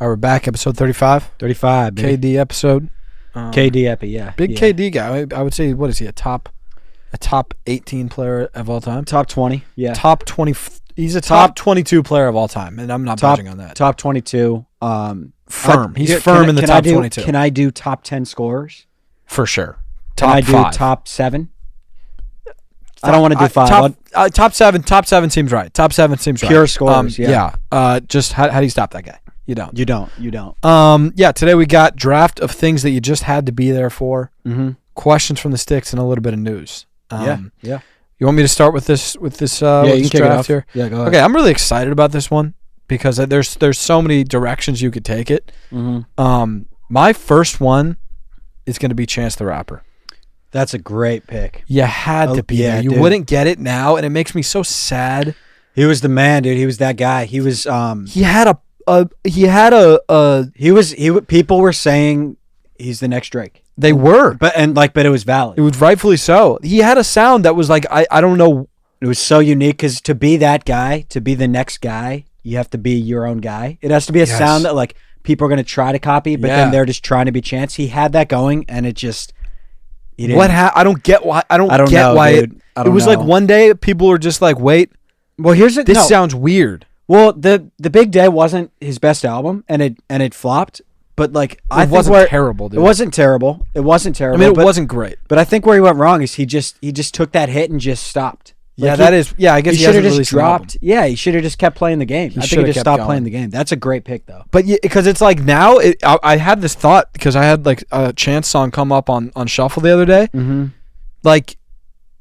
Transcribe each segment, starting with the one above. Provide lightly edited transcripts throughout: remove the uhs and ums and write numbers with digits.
All right, we're back, episode 35. 35, baby. KD episode. KD Epi, yeah. Big yeah. KD guy. I would say, what is he, a top 18 player of all time? Top 20, yeah. Top 20. He's a top 22 player of all time, and I'm not budging on that. Top 22. Firm. He's firm in the top 22. Can I do top 10 scorers? For sure. Can I do 5. top 7? I don't want to do 5. Top 7. Top 7 seems right. Top 7 seems right. Pure scorers, yeah. Just how do you stop that guy? You don't. You don't. Yeah, today we got draft of things that you just had to be there for. Mm-hmm. Questions from the sticks and a little bit of news. Yeah. You want me to start with this you this can draft here? Yeah, go ahead. Okay, I'm really excited about this one because there's so many directions you could take it. Mm-hmm. My first one is going to be Chance the Rapper. That's a great pick. You had to be there. You wouldn't get it now, and it makes me so sad. He was the man, dude. He was that guy. He was people were saying he's the next Drake. They were. But it was valid. It was rightfully so. He had a sound that was like I don't know. It was so unique because to be that guy, to be the next guy, you have to be your own guy. It has to be a sound that like people are going to try to copy, but then they're just trying to be Chance. He had that going, and it just I don't get why. I don't get know, why dude. it was like one day people were just like, wait. Well, This sounds weird. Well, the Big Day wasn't his best album, and it flopped. But like it wasn't terrible, dude. It wasn't terrible. It wasn't terrible. I mean, it wasn't great. But I think where he went wrong is he just took that hit and just stopped. Like I guess he should have just dropped. Yeah, he should have just kept playing the game. I think he just stopped playing the game. That's a great pick, though. But because it's like now, I had this thought because I had like a Chance song come up on Shuffle the other day. Mm-hmm. Like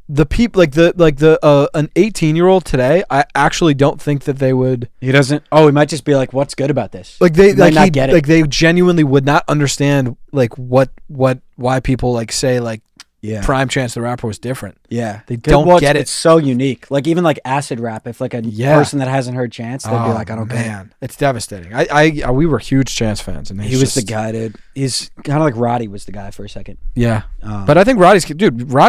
the people, like an 18-year-old today, I actually don't think that they would. He doesn't. Oh, he might just be like, "What's good about this?" Like not get it. Like they genuinely would not understand like why people like say like. Yeah. Prime Chance the Rapper was different. Yeah. They don't get it. It's so unique. Like even like acid rap, if like a person that hasn't heard Chance, they'd be like, I don't get it. It's devastating. We were huge Chance fans, and he was the guy, dude. He's kind of like Roddy was the guy for a second. Yeah. But I think Roddy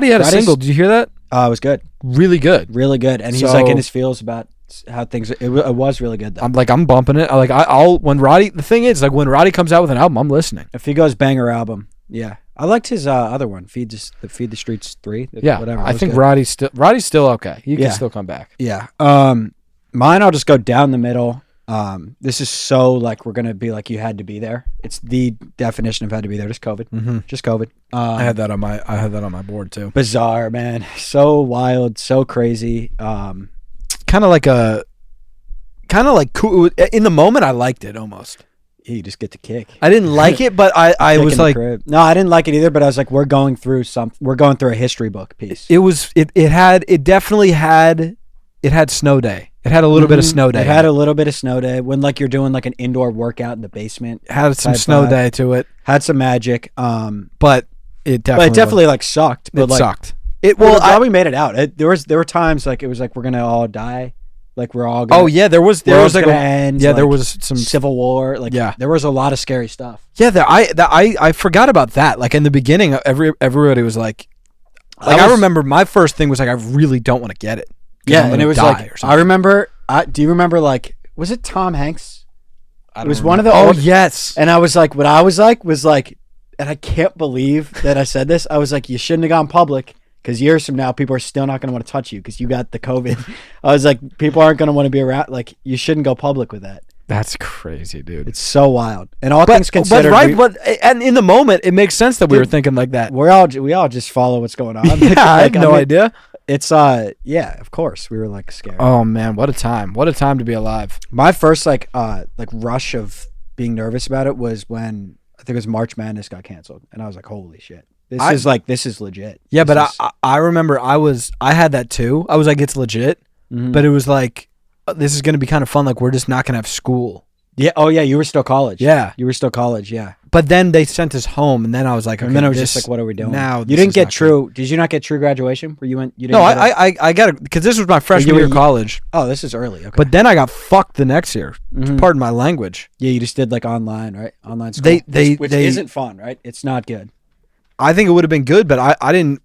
had a single. Did you hear that? It was good. Really good. Really good. And he's like in his feels about how things it was really good though. I'm bumping it. The thing is like when Roddy comes out with an album, I'm listening. If he goes banger album, yeah. I liked his other one, Feed the Streets 3. Whatever. I think Roddy's still okay. He can still come back. Yeah. Mine, I'll just go down the middle. This is so like we're gonna be like you had to be there. It's the definition of had to be there. Just COVID. Mm-hmm. Just COVID. I had that on my board too. Bizarre, man. So wild. So crazy. Kind of like cool. In the moment, I liked it almost. You just get to kick. I didn't like it, but I was like, no, I didn't like it either. But I was like, we're going through a history book piece. It definitely had snow day. It had a little bit of snow day. It had a little bit of snow day when like you're doing like an indoor workout in the basement. Had some snow day to it. Had some magic. But it definitely like sucked. But it sucked. We made it out. There were times like it was like we're gonna all die. Like we're all gonna, there was like end, there was some civil war. Like there was a lot of scary stuff. Yeah, I forgot about that. Like in the beginning, everybody was like I remember my first thing was like I really don't want to get it. Yeah, and it was like I remember. Do you remember like was it Tom Hanks? It was one of the old. Yes. And I was like, what I was like, and I can't believe that I said this. I was like, you shouldn't have gone public. Because years from now, people are still not going to want to touch you because you got the COVID. I was like, people aren't going to want to be around. Like, you shouldn't go public with that. That's crazy, dude. It's so wild. And all things considered, and in the moment, it makes sense that we were thinking like that. We all just follow what's going on. Yeah, I had no idea. It's of course we were like scared. Oh man, what a time! What a time to be alive. My first like rush of being nervous about it was when I think it was March Madness got canceled, and I was like, holy shit. This is legit. Yeah, I remember I had that too. I was like, it's legit, but it was like, this is going to be kind of fun. Like, we're just not going to have school. Yeah. Oh yeah, you were still college. Yeah, you were still college. Yeah. But then they sent us home, and then I was like, okay, and then I was just like, what are we doing now? You didn't get true. Did you not get true graduation? Where you went? You didn't. No, I got it because this was my freshman year of college. Oh, this is early. Okay. But then I got fucked the next year. Pardon my language. Yeah, you just did like online, right? Online school. Which isn't fun, right? It's not good. I think it would have been good, but I didn't.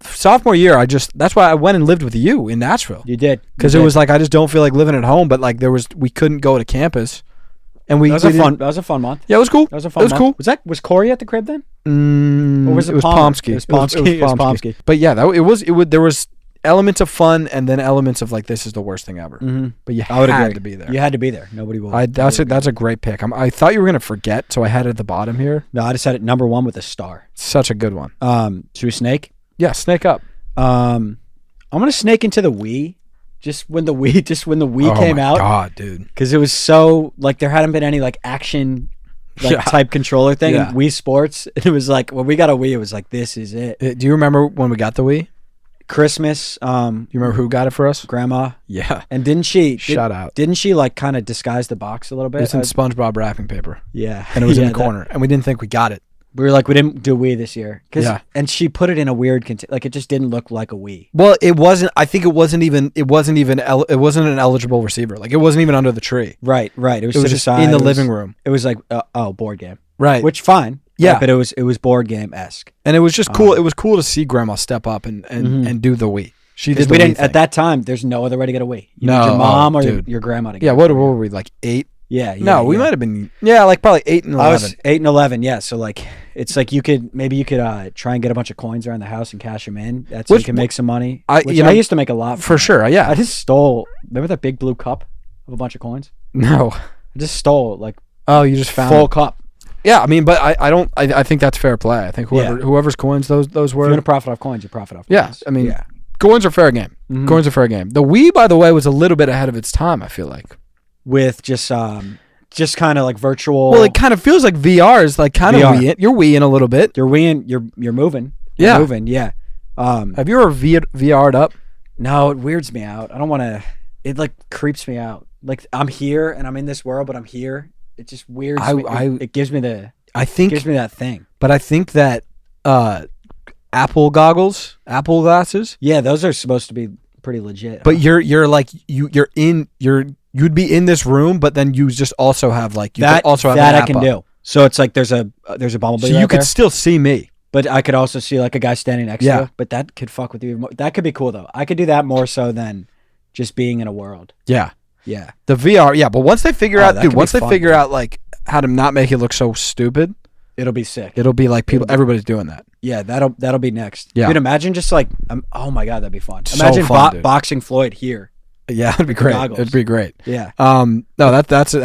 Sophomore year, that's why I went and lived with you in Nashville. You did. Because it was like, I just don't feel like living at home, but like we couldn't go to campus. And we That was a fun month. Yeah, it was cool. That was a fun month. Cool. Was Corey at the crib then? Or was it Pomsky? It was Pomsky. But yeah, it was there was elements of fun and then elements of like this is the worst thing ever. Mm-hmm. But you I would had agree. to be there. You had to be there. Nobody will. That's a great pick. I thought you were gonna forget, so I had it at the bottom here. No, I just had it number 1 with a star. Such a good one. Should we snake? Yeah, snake up. I'm gonna snake into the Wii. Just when the Wii came out. Oh my god, dude! Because it was so like there hadn't been any like action type controller thing in Wii Sports. It was like when we got a Wii, it was like this is it. Do you remember when we got the Wii? Christmas. You remember who got it for us? Grandma. Yeah. And didn't she? Shout out. Didn't she like kind of disguise the box a little bit? It's in SpongeBob wrapping paper. Yeah. And it was in the corner, and we didn't think we got it. We were like, we didn't do Wii this year. And she put it in a weird, like it just didn't look like a Wii. Well, it wasn't. I think it wasn't an eligible receiver. Like it wasn't even under the tree. Right. It was just in the living room. It was like, board game. Right. Which fine. Yeah. But it was board game-esque. And it was just cool. It was cool to see Grandma step up and do the Wii. She did. We didn't at that time. There's no other way to get a Wii. You need your mom or your grandma to get. Yeah. What were we like 8? Yeah. No, we might have been. Yeah, like probably 8 and 11. I was 8 and 11. Yeah. So like, it's like you could try and get a bunch of coins around the house and cash them in. That's how you can make some money. I used to make a lot for sure. Yeah. I just stole. Remember that big blue cup of a bunch of coins? No. I just stole like. Oh, you just found full cup. Yeah, I mean, but I think that's fair play. I think whoever's coins those were. If you're gonna profit off coins, you profit off coins. Yeah, I mean, coins are fair game. Mm-hmm. Coins are fair game. The Wii, by the way, was a little bit ahead of its time. I feel like with just kind of like virtual. Well, it kind of feels like VR is like kind of Wii. You're Wiiing a little bit. You're Wiiing. You're moving. You're moving. Yeah. Have you ever VR'd up? No, it weirds me out. I don't want to. It like creeps me out. Like I'm here and I'm in this world, but I'm here. It just weirds me. It gives me the. It gives me that thing. But I think that Apple glasses. Yeah, those are supposed to be pretty legit. But you're like you'd be in this room, but then you just also have like you that. Also have that an I can do. So it's like there's a bumblebee. So you could still see me, but I could also see like a guy standing next to you. But that could fuck with you. That could be cool though. I could do that more so than just being in a world. Yeah. Yeah. The VR. Yeah, but once they figure out, dude, once they figure out like how to not make it look so stupid, it'll be sick. It'll be like everybody's doing that. Yeah, that'll be next. Yeah. Dude, imagine just like, oh my God, that'd be fun. So imagine fun, boxing Floyd here. Yeah, it'd be great. It'd be great. Yeah. No, that's. And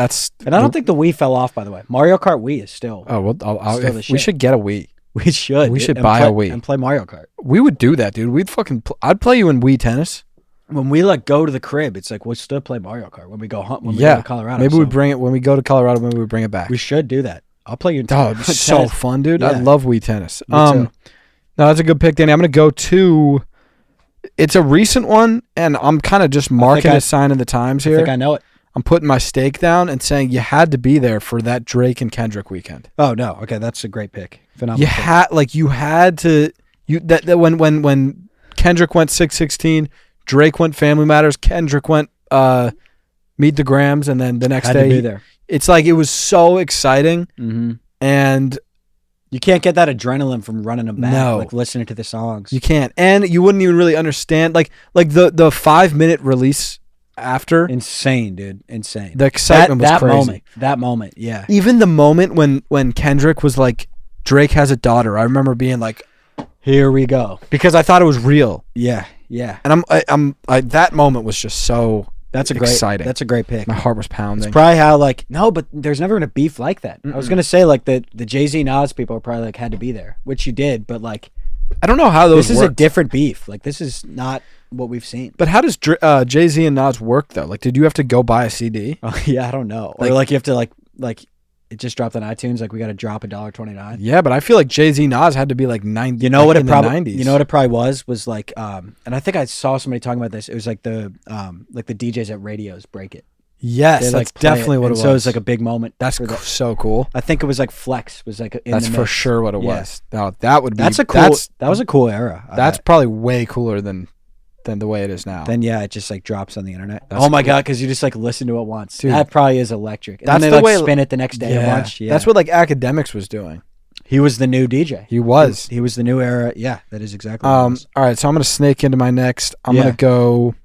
I don't think the Wii fell off, by the way. Mario Kart Wii is still. Oh well, we should get a Wii. We should. We should buy a Wii and play Mario Kart. We would do that, dude. We'd fucking. I'd play you in Wii tennis. When we like go to the crib, it's like we'll still play Mario Kart when we go hunt. When we go to Colorado, maybe we bring it when we go to Colorado. Maybe we bring it back. We should do that. I'll play you in tennis. Oh, it's so fun, dude. Yeah. I love Wii tennis. Me too. No, that's a good pick, Danny. I'm gonna go to. It's a recent one, and I'm kind of just marking a sign of the times here. I think I know it. I'm putting my stake down and saying you had to be there for that Drake and Kendrick weekend. Oh no, okay, that's a great pick. Phenomenal. You had to when Kendrick went 616, Drake went Family Matters, Kendrick went Meet the Grams, and then the next day to be there. It's like it was so exciting, and you can't get that adrenaline from running them back. No. Like listening to the songs. You can't, and you wouldn't even really understand like the 5-minute release after. Insane, dude. Insane. The excitement was crazy. That moment, yeah. Even the moment when Kendrick was like, Drake has a daughter. I remember being like, here we go, because I thought it was real. Yeah, yeah. And that moment was just so. That's exciting. That's a great pick. My heart was pounding. It's probably how but there's never been a beef like that. I was gonna say like the Jay-Z Nas people probably like had to be there, which you did, but like I don't know how those. This is a different beef. Like this is not what we've seen. But how does Jay-Z and Nas work though? Like, did you have to go buy a CD? Oh yeah, I don't know. Or like you have to like it just dropped on iTunes. Like we got to drop $1.29. Yeah, but I feel like Jay-Z Nas had to be like 90. You know like what it probably? 90s. You know what it probably was like and I think I saw somebody talking about this. It was like the DJs at radios break it. Yes, they, that's definitely what it was. So it was like a big moment. That's so cool. I think it was like Flex was like in that's the for sure what it was. No, that would be. That was a cool era. That's probably way cooler than the way it is now. Then it just like drops on the internet. Oh my god, because you just like listen to it once. Dude, that probably is electric. And that's then they like spin it the next day a bunch. Yeah. That's what like Academics was doing. He was the new DJ. He was. He was the new era. Yeah, that is exactly. What it was. All right, so I'm gonna snake into my next. I'm gonna go.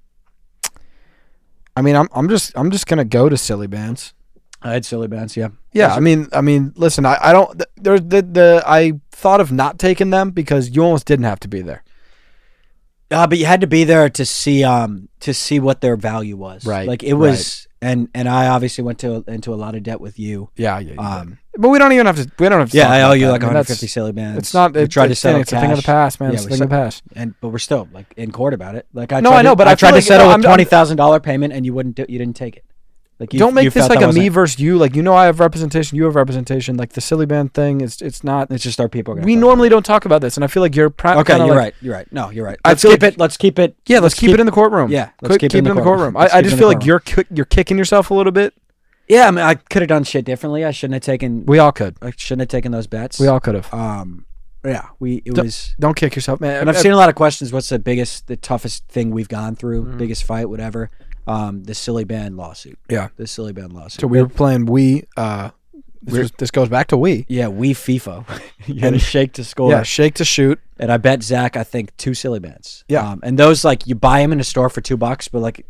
I mean, I'm just gonna go to silly bands. I had silly bands. Yeah. Yeah, I mean, listen, I don't. There's I thought of not taking them because you almost didn't have to be there. But you had to be there to see what their value was. Right. Like it was, and I obviously went into a lot of debt with you. Yeah. But we don't even have to. We don't have to. Yeah, talk I about owe you that. like I mean, 150 silly bands. It's not. We tried to settle It's a thing of the past, man. Yeah, It's a thing of the past. but we're still like in court about it. Like I No, I know, but I tried feel to like, settle you know, a $20,000 payment, and you didn't take it. Like Don't make you this felt like that a me wasn't- versus you. Like, you know, I have representation. You have representation. Like the silly band thing. It's not. It's just our people. We normally don't talk about this, and I feel like you're. Okay, you're right. You're right. No, you're right. I Let's feel keep like- it. Let's keep it. Yeah, let's keep it in the courtroom. Yeah, let's keep it in the courtroom. I just feel like you're kicking yourself a little bit. Yeah, I mean, I could have done shit differently. I shouldn't have taken. We all could. I shouldn't have taken those bets. We all could have. Yeah, it was. Don't kick yourself, man. And I've seen a lot of questions. What's the toughest thing we've gone through? Biggest fight, whatever. The silly band lawsuit. Yeah, the silly band lawsuit. So we were playing Wii. This goes back to Wii. Yeah, Wii FIFA. You had to shake to score. Yeah, shake to shoot. And I bet Zach, I think 2 silly bands. Yeah. And those like you buy them in a store for $2, but like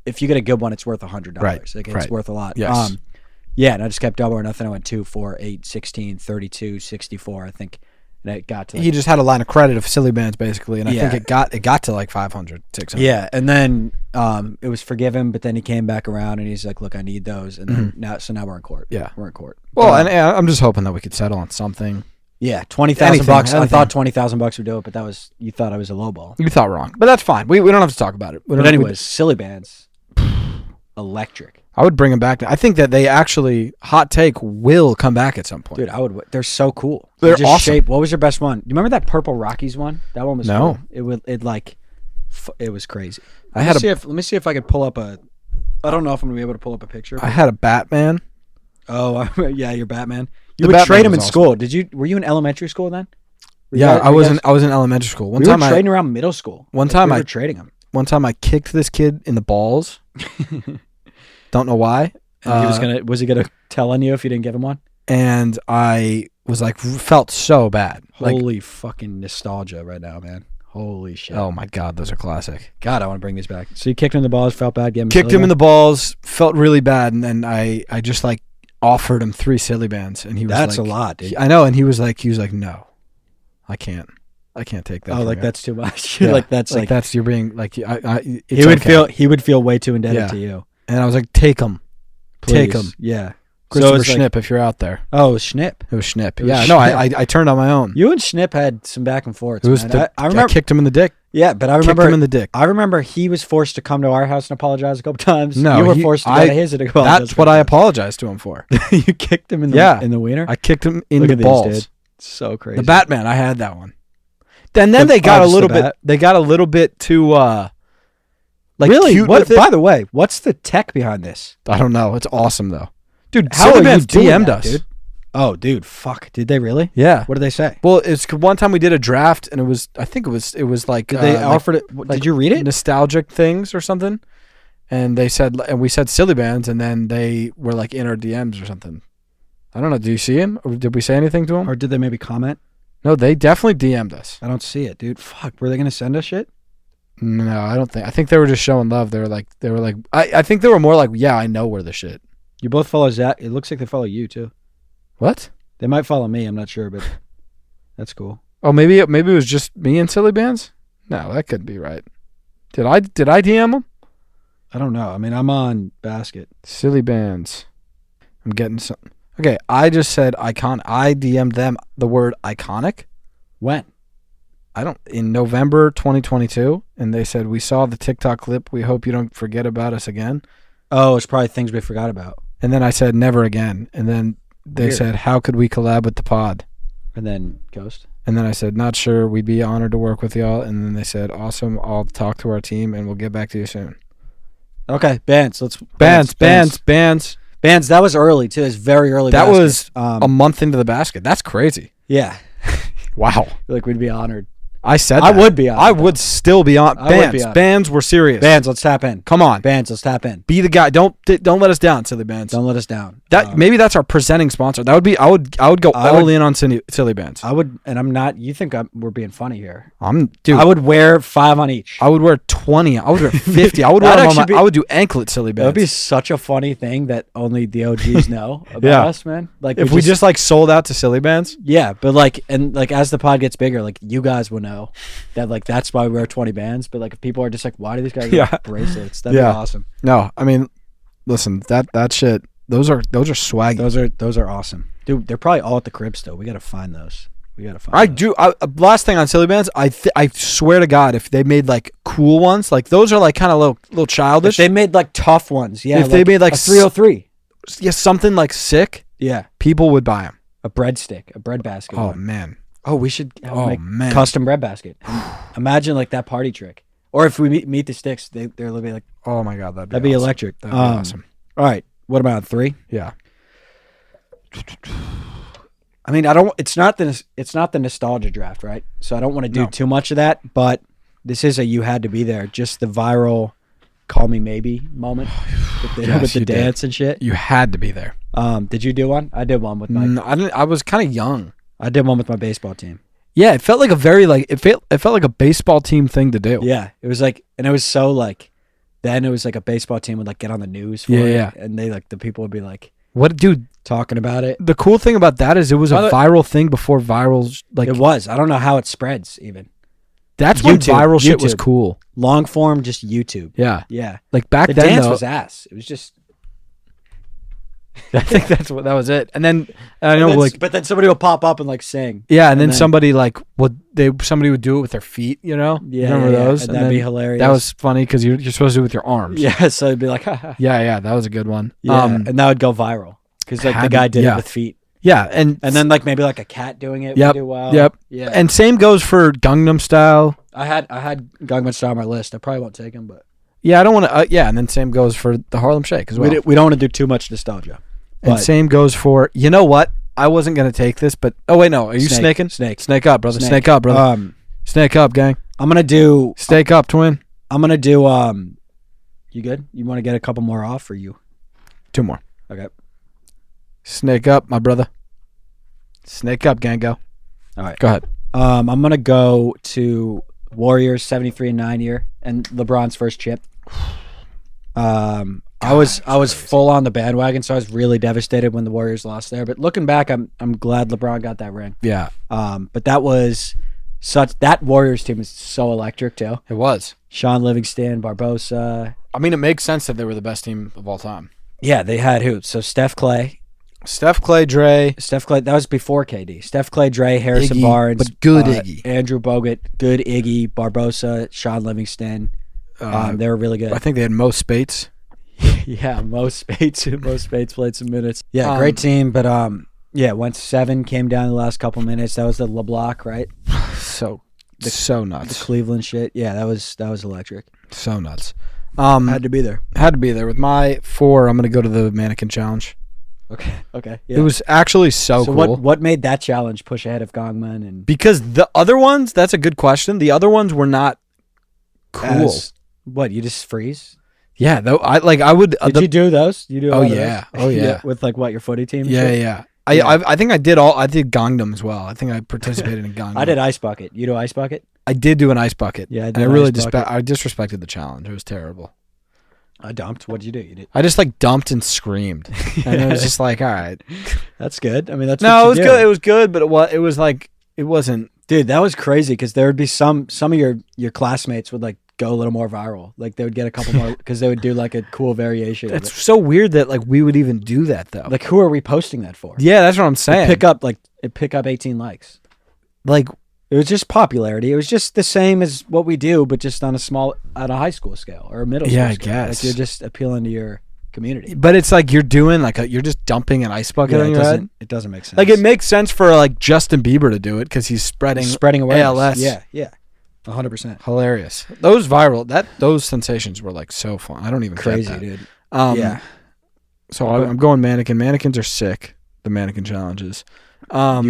if you get a good one, it's worth $100. Right. Like it's worth a lot. Yes. Yeah, and I just kept double or nothing. I went 2, 4, 8, 16, 32, 64, I think. And it got to He just had a line of credit of silly bands basically, and I Yeah. think it got to like 500, 600. Yeah, and then it was forgiven, but then he came back around and he's like, "Look, I need those." And then now we're in court. Yeah. We're in court. Well, But, and I'm just hoping that we could settle on something. yeah, $20,000. I anything. thought $20,000 would do it, but you thought I was a low ball. You thought wrong, but that's fine. We don't have to talk about it. But anyways, silly bands, electric. I would bring them back. I think that they actually, hot take, will come back at some point. Dude, they're so cool. They're just awesome. What was your best one? You remember that Purple Rockies one? That one was No. cool. It was crazy. I Let me see if I could pull up I don't know if I'm gonna be able to pull up a picture. I had a Batman. Oh, yeah, you're Batman. The You would Batman trade him was in awesome. school. Were you in elementary school then? Yeah, I was in elementary school. We were trading around middle school. One time we were trading him. One time I kicked this kid in the balls. Don't know why. And was he gonna tell on you if you didn't give him one? And I was like, felt so bad. Like, Holy fucking nostalgia right now, man. Holy shit. oh my God, those are classic. God, I want to bring these back. So you kicked him in the balls, felt bad, Kicked him in the balls, felt really bad, and then I just like offered him 3 silly bands, and he was That's like, a lot, dude. I know, and he was like, no, I can't take that. Oh, from like you." that's too much. Yeah, like that's you're being like it's he would okay. he would feel way too indebted Yeah. to you. And I was like, take him, take Please. him, Yeah. Christopher it's like- Schnipp, if you're out there. Oh, it was Schnipp. It was Schnipp. It was Yeah, no, Schnipp. I turned on my own. You and Schnipp had some back and forth. It was man. I remember. I kicked him in the dick. Yeah, but I Kicked remember him in the dick. I remember he was forced to come to our house and apologize a couple times. No, you were forced to go to his and apologize. That's what I apologized to him for. you kicked him in the Yeah. in the wiener. I kicked him in Look the at these, balls. dude. So crazy. The Batman, I had that one. Then they got a just the little bit. bat? They got a little bit too like really? cute What? with it. By the way, what's the tech behind this? I don't know. It's awesome though, dude. How Silly are you Bands doing DM'd that, us. dude? Oh, dude, fuck! Did they really? Yeah. What did they say? Well, it's one time we did a draft, and I think it was like Did they like offer it? Did you read it? nostalgic things or something, and we said silly bands, and then they were like in our DMs or something. I don't know. Do you see him? Or did we say anything to him? Or did they maybe comment? No, they definitely DM'd us. I don't see it, dude. Fuck! Were they gonna send us shit? No, I don't think. I think they were just showing love. They were like. I think they were more like, yeah, I know we're the shit. You both follow Zach. It looks like they follow you too. What? They might follow me. I'm not sure, but that's cool. Oh, maybe it was just me and silly bands. No, that couldn't be right. Did I DM them? I don't know. I mean, I'm on Basket. Silly bands. I'm getting some. Okay, I just said icon. I DM'd them the word iconic. When? In November 2022, and they said, we saw the TikTok clip. We hope you don't forget about us again. Oh, it's probably things we forgot about. And then I said, never again. And then they Weird. said, how could we collab with the pod? And then Ghost. And then I said, not sure. We'd be honored to work with y'all. And then they said, awesome. I'll talk to our team, and we'll get back to you soon. Okay, bands. Bands. That was early too. It's very early. That Basket. was a month into the basket. That's crazy. Yeah. Wow. Like we'd be honored. I said I that. would be on. I it, would still be on. I would be Bands. on. Bands, we're serious. Bands, let's tap in. Come on. Bands, let's tap in. Be the guy. Don't let us down, silly bands. Don't let us down. That maybe that's our presenting sponsor. That would be. I would go all in on silly bands. I would, and I'm not. You think we're being funny here? Dude. I would wear 5 on each. I would wear 20. I would wear 50. I would wear them on I would do anklet silly bands. That would be such a funny thing that only the OGs know about us, man. Like if we just like sold out to silly bands. Yeah, but like as the pod gets bigger, like you guys will know that like that's why we wear 20 bands. But like if people are just like, why do these guys wear bracelets? That'd be awesome. No, I mean, listen, that shit. Those are swaggy. Those are awesome, dude. They're probably all at the crib still. We gotta find those. Last thing on silly bands, I swear to God, if they made like cool ones, like those are like kind of little childish. If they made like tough ones, yeah. If they made like a 303, something like sick, yeah, people would buy them. A breadstick, a bread basket. Oh man. Oh, we should make custom bread basket. Imagine like that party trick. Or if we meet the sticks, they're be like, oh my God, that'd be awesome. electric. That'd be awesome. All right, what about 3? Yeah. I mean, it's not the nostalgia draft, right? So I don't want to do too much of that, but this is you had to be there. Just the viral "Call Me Maybe" moment with the dance and shit. You had to be there. Did you do one? I did one with my. I was kind of young. I did one with my baseball team. Yeah, it felt like it felt like a baseball team thing to do. Yeah, it was like, and it was so like, then it was like a baseball team would like get on the news for it, and they like the people would be like, "What, dude?" Talking about it. The cool thing about that is it was a viral thing before virals like it was. I don't know how it spreads even. That's when viral shit was cool. Long form, just YouTube. Yeah, yeah. Like back the then, dance was ass. It was just. I think that was it. And then I know but then somebody will pop up and like sing. Yeah, and then somebody like somebody would do it with their feet. You know, yeah, remember those? And that'd be hilarious. That was funny because you're supposed to do it with your arms. Yeah, so it'd be like, yeah, that was a good one. Yeah, and that would go viral because like the guy did it with feet. Yeah, and then like maybe like a cat doing it would do well. Yep. Yeah. And same goes for Gangnam Style. I had Gangnam Style on my list. I probably won't take him, but yeah, I don't want to. Yeah, and then same goes for the Harlem Shake as well. We don't want to do too much nostalgia. And same goes for, you know what? I wasn't gonna take this, but oh wait, no, are you snaking? Snake up, brother. Snake up, brother. Snake up, gang. I'm gonna do Snake up, twin. I'm gonna do You good? You want to get a couple more off, or you? 2 more. Okay. Snake up, my brother. Snake up, gang. Go. All right. Go ahead. I'm gonna go to Warriors 73-9 year and LeBron's first chip. I was full on the bandwagon, so I was really devastated when the Warriors lost there. But looking back, I'm glad LeBron got that ring. Yeah. But that Warriors team was so electric too. It was. Sean Livingston, Barbosa. I mean, it makes sense that they were the best team of all time. Yeah, they had who? So Steph Clay, Dre. that was before KD. Steph Clay, Dre, Harrison Iggy, Barnes, but good Iggy. Andrew Bogut, good Iggy, Barbosa, Sean Livingston. They were really good. I think they had Mo Spates. Yeah, Mo Spates played some minutes. Yeah, great team, but went 7, came down the last couple minutes. That was the LeBlanc, right? So nuts. The Cleveland shit. Yeah, that was electric. So nuts. Had to be there. With my 4, I'm gonna go to the mannequin challenge. Okay. Yeah. It was actually so cool. What made that challenge push ahead of Gongman and because the other ones? That's a good question. The other ones were not cool. What, you just freeze? Yeah, though I would. Did you do those? You do? Oh yeah. With like what, your footy team? Yeah. I think I did Gangnam as well. I think I participated in Gangnam. I did ice bucket. You do ice bucket? I did do an ice bucket. Yeah, I really I disrespected the challenge. It was terrible. I dumped. What did you do? You did. I just like dumped and screamed, and it was just like, all right, that's good. I mean, that's it was good. It was good, but it was like it wasn't. Dude, that was crazy because there would be some of your classmates would like go a little more viral. Like they would get a couple more because they would do like a cool variation. It's so weird that like we would even do that though. Like who are we posting that for? Yeah, that's what I'm saying. It pick up 18 likes. Like it was just popularity. It was just the same as what we do, but just on a high school scale or a middle school scale. I guess. Like you're just appealing to your community. But it's like you're doing you're just dumping an ice bucket on your head. It doesn't make sense. Like it makes sense for like Justin Bieber to do it because he's spreading awareness. ALS. Yeah. 100%. Hilarious. Those sensations were like so fun. I don't even crazy, get that. dude. Yeah. So I'm going mannequin. Mannequins are sick. The mannequin challenges. Do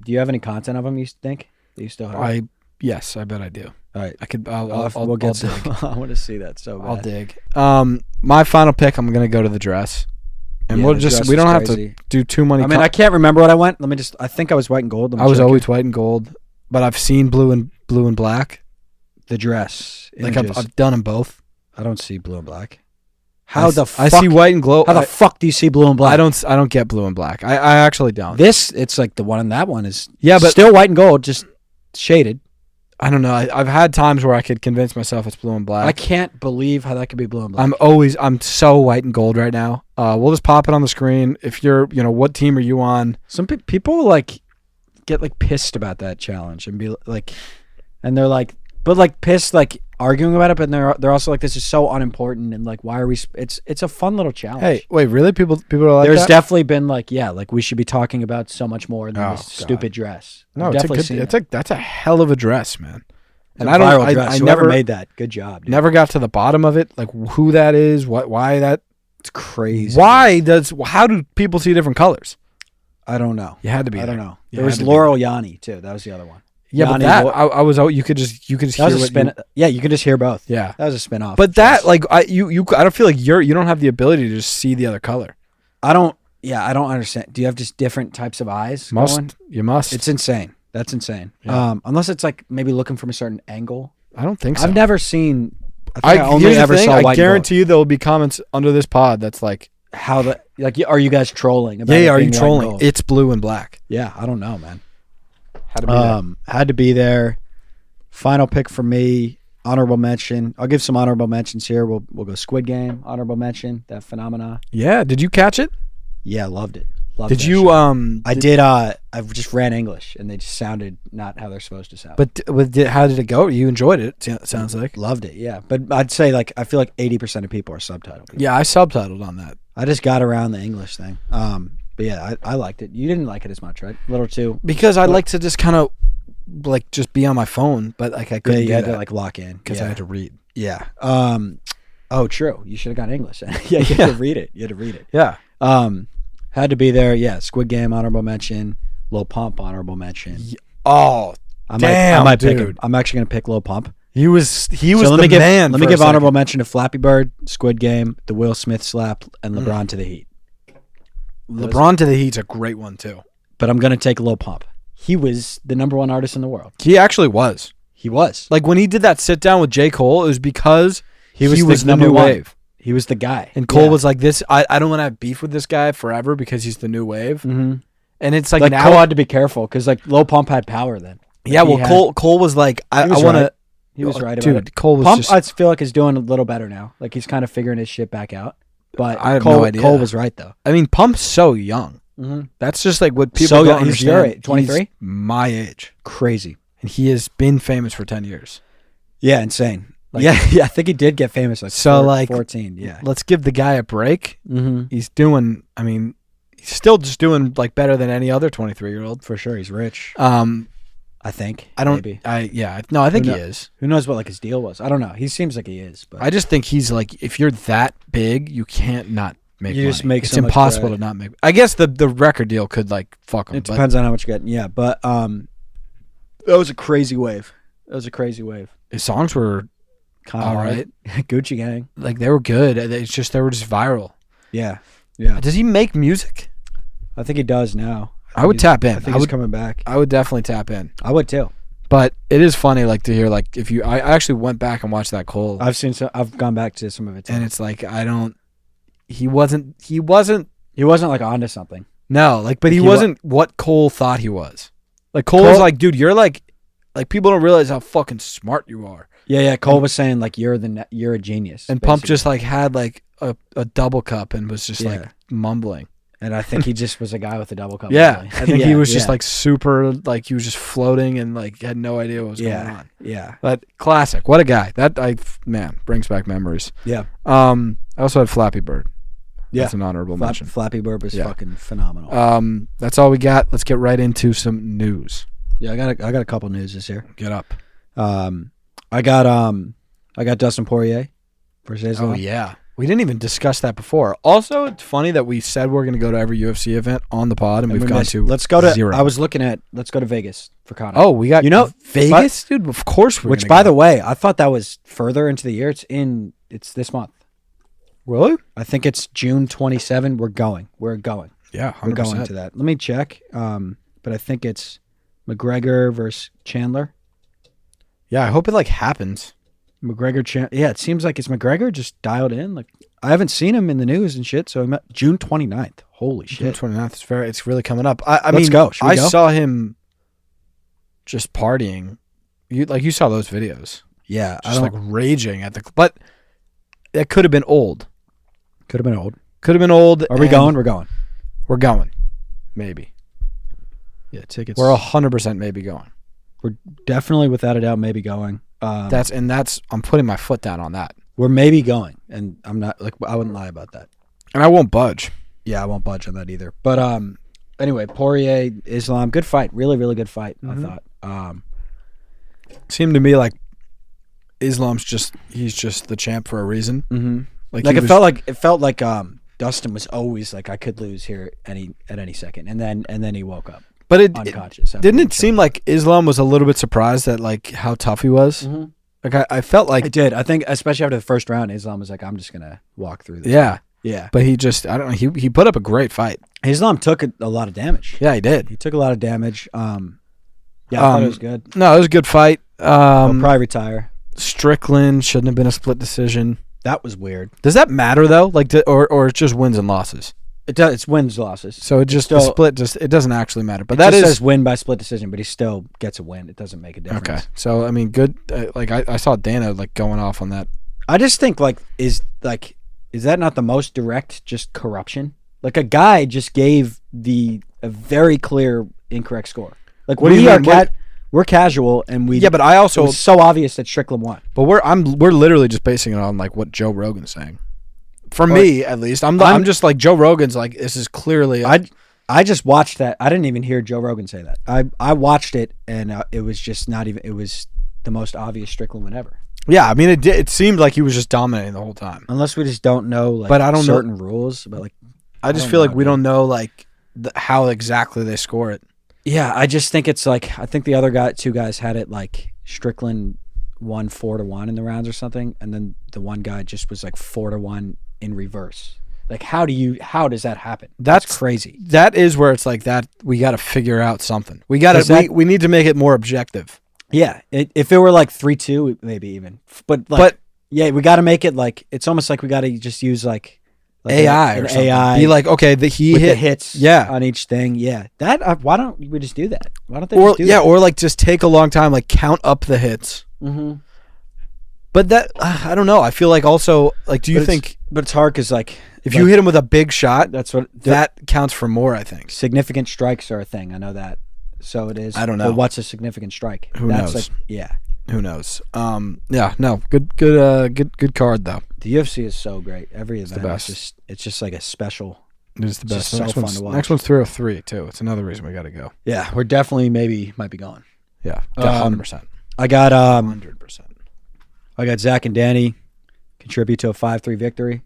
you have any content of them? You think that you still have? Yes, I bet I do. All right. I could. We'll get dig. some. I want to see that so bad. I'll dig. My final pick. I'm gonna go to the dress, and Yeah, we'll the just. dress We was don't have crazy. to do too many. I mean, I can't remember what I went. I think I was white and gold. I was always white and gold, but I've seen blue and black. the dress. Like Images. I've done them both. I don't see blue and black. I fuck? see white and glow. How the fuck do you see blue and black? I don't get blue and black. I actually don't. It's like the one and that one is but still white and gold, just shaded. I don't know. I've had times where I could convince myself it's blue and black. I can't believe how that could be blue and black. I'm so white and gold right now. We'll just pop it on the screen. If you're, what team are you on? Some people like get like pissed about that challenge and be like, and they're like, but like pissed, like arguing about it, but they're also like, this is so unimportant and like, why are we? It's a fun little challenge. Hey, wait, really? People are like There's that? definitely been like, yeah, like we should be talking about so much more than this God. stupid dress. No, I've it's definitely seen it. that's a hell of a dress, man. And I don't. I never made that. Good job. Dude. Never got to the bottom of it, like who that is, why that. It's crazy. How do people see different colors? I don't know. You had to be. I there. don't know. You There had was to be Laurel Yanni too. That was the other one. Yeah, Yanni but that Lo- I was out. You could just hear That was a what spin. Yeah, you could just hear both. Yeah, That was a spin off. but that like I don't feel like you don't have the ability to just see the other color. I don't. Yeah, I don't understand. Do you have just different types of eyes? going? You must. It's insane. That's insane. Yeah. Unless it's like maybe looking from a certain angle. I don't think so. I've never seen. I think I only here's the ever thing, saw white. I guarantee you there will be comments under this pod that's like, how the like. Are you guys trolling? About yeah, it are you being white and trolling? gold? It's blue and black. Yeah, I don't know, man. Had to be there. Had to be there. Final pick for me. Honorable mention. I'll give some honorable mentions here. We'll go Squid Game. Honorable mention. That phenomena. Yeah, did you catch it? Yeah, loved it. Did you I did. I just ran English, and they just sounded not how they're supposed to sound. But how did it go? You enjoyed it. It sounds like. Loved it. Yeah, but I'd say like I feel like 80% of people are subtitled. Yeah, I subtitled on that I just got around the English thing. But yeah, I liked it. You didn't like it as much, right? A little too. because I like to just kind of like just be on my phone, but like I Yeah, couldn't you do had that to like lock in because I had to read. Yeah. Oh, true. You should have got English. Yeah, you had to read it. You had to read it. Yeah. Had to be there. Yeah. Squid Game honorable mention. Lil Pump honorable mention. Oh, I damn, might pick dude. him. I'm actually gonna pick Lil Pump. he was So the let me give, man. Let me give honorable mention to Flappy Bird, Squid Game, the Will Smith slap, and LeBron to the Heat. LeBron to the Heat's a great one too. But I'm gonna take Lil Pump. He was the number one artist in the world. He actually was. He was. Like when he did that sit down with J. Cole, it was because he was the number new one. wave. He was the guy. And Cole Yeah. was like, "This, I don't want to have beef with this guy forever because he's the new wave." Mm-hmm. And it's like, Like now, Cole had to be careful because like Lil Pump had power then. yeah. he Well, had- Cole was like, I was want right. to. He was right about dude. it. Cole was Pump, just. I feel like is doing a little better now. Like he's kind of figuring his shit back out. But I have Cole, no idea. Cole was right though. I mean, Pump's so young. Mm-hmm. That's just like what people So don't young. He's your understand. age, 23? He's my age, Crazy. and he has been famous for 10 years. Yeah, insane. Like- yeah, I think he did get famous. Like So, like, 14. Yeah. Let's give the guy a break. Mm-hmm. He's doing. I mean, he's still just doing like better than any other 23-year-old. For sure, he's rich. I think. I don't. Maybe. I think Who he kno- is. Who knows what like his deal was? I don't know. He seems like he is. But I just think he's like, if you're that big, you can't not make You money. just make it's so much impossible bread. to not make. I guess the record deal could like fuck him. it depends on how much you're getting. Yeah, but that was a crazy wave. That was a crazy wave. His songs were Kind all of right. Gucci Gang. Like they were good. It's just they were just viral. Yeah. Yeah. Does he make music? I think he does now. I would tap in. I think I he's would. coming back. I would definitely tap in. I would too. But it is funny, like to hear, like if you. I actually went back and watched that Cole, I've gone back to some of it too. and it's like I don't. He wasn't. He wasn't. He wasn't like onto something. No, like, but he He wa- wasn't what Cole thought he was. Like Cole was like, dude, you're like people don't realize how fucking smart you are. Yeah. Cole was saying like you're a genius. And Pump basically. just like had like a double cup and was just like Yeah. mumbling. And I think he just was a guy with a double cup. Yeah, really. I think he was just yeah. like super, like he was just floating and like had no idea what was going yeah, on. yeah, But classic, what a guy! That brings back memories. yeah. I also had Flappy Bird. Yeah. That's an honorable mention. Flappy Bird was Yeah. fucking phenomenal. That's all we got. Let's get right into some news. Yeah, I got a couple newses here. Get up. I got Dustin Poirier versus Islam. Oh yeah. We didn't even discuss that before. Also, it's funny that we said we're going to go to every UFC event on the pod, and we've gone to Let's go to. 0. I was looking at. Let's go to Vegas for Conor. Oh, we got Vegas, dude. Of course, we're. Which, by the way, I thought that was further into the year. It's this month. Really? I think it's June 27. We're going. Yeah, 100%. We're going to that. Let me check. But I think it's McGregor versus Chandler. Yeah, I hope it happens. Yeah, it seems like it's McGregor just dialed in. Like, I haven't seen him in the news and shit. So June 29th. Holy shit. June 29th. It's really coming up. I Let's mean, go. Should we go? saw him just partying. You saw those videos. Yeah, Just raging at the. But it could have been old. Could have been old. Could have been old. Are we going? We're going. We're going. Maybe. Yeah, tickets. We're 100% maybe going. We're definitely, without a doubt, maybe going. That's I'm putting my foot down on that. We're maybe going, and I'm not I wouldn't lie about that. And I won't budge. Yeah, I won't budge on that either. But anyway, Poirier, Islam, good fight, really, really good fight. Mm-hmm. I thought. Seemed to me like Islam's he's just the champ for a reason. Mm-hmm. It felt like Dustin was always like, I could lose here at any second, and then he woke up. But unconscious. Didn't it seem like Islam was a little bit surprised at how tough he was? Mm-hmm. Like I felt like it did. I think especially after the first round, Islam was like, I'm just gonna walk through this. Yeah, yeah. But he just I don't know. He put up a great fight. Islam took a lot of damage. Yeah, he did. He took a lot of damage. Yeah, I thought it was good. No, it was a good fight. He'll probably retire. Strickland shouldn't have been a split decision. That was weird. Does that matter though? Or it's just wins and losses. It does. It's wins, losses. So it just the split it doesn't actually matter. But that says win by split decision, but he still gets a win. It doesn't make a difference. Okay. So I mean, good. I saw Dana going off on that. I just think is that not the most direct just corruption? Like a guy just gave a very clear incorrect score. Like we're casual and we. Yeah, but I also it was so obvious that Strickland won. But we're literally just basing it on what Joe Rogan's saying. For me, at least, I'm just like Joe Rogan's this is clearly. I just watched that. I didn't even hear Joe Rogan say that. I watched it and it was just not even. It was the most obvious Strickland win ever. Yeah, I mean it seemed like he was just dominating the whole time. Unless we just don't know but I don't certain know. rules. But I just feel like we don't know how exactly they score it. Yeah, I just think it's I think the other two guys had it Strickland won 4-1 in the rounds or something, and then the one guy just was 4-1 in reverse. How does that happen? That's crazy. That is where it's that we got to figure out something. We we need to make it more objective. Yeah, if it were 3-2, maybe even. But yeah, we got to make it it's almost like we got to just use AI or something. AI. Be okay, he hit the hits on each thing. Yeah, that why don't we just do that? Why don't they just do that? Or just take a long time, count up the hits. Mm-hmm. But that I don't know. I feel also do you think? But it's hard because if you hit him with a big shot, that's what that counts for more. I think significant strikes are a thing. I know that. So it is. I don't know. But what's a significant strike? Who knows? Yeah. Who knows? Yeah. No. Good card though. The UFC is so great. Every event, the best. It's just a special. It's the best. So fun to watch. Next one's 303 too. It's another reason we got to go. Yeah, we're definitely might be going. Yeah, 100%. I got 100%. I got Zach and Danny contribute to a 5-3 victory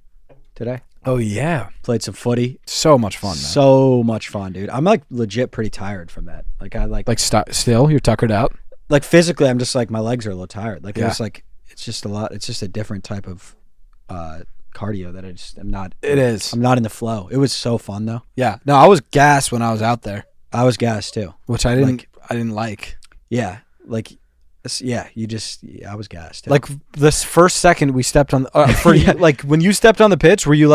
today. Oh yeah, played some footy. So much fun, man. So much fun, dude. I'm legit pretty tired from that. Still you're tuckered out. Physically, I'm just my legs are a little tired. Yeah. It's just a lot. It's just a different type of cardio that I just am not. It is. I'm not in the flow. It was so fun though. Yeah. No, I was gassed when I was out there. I was gassed too, which I didn't. I didn't like. Yeah, yeah. I was gassed. Too. This first second we stepped on. When you stepped on the pitch, were you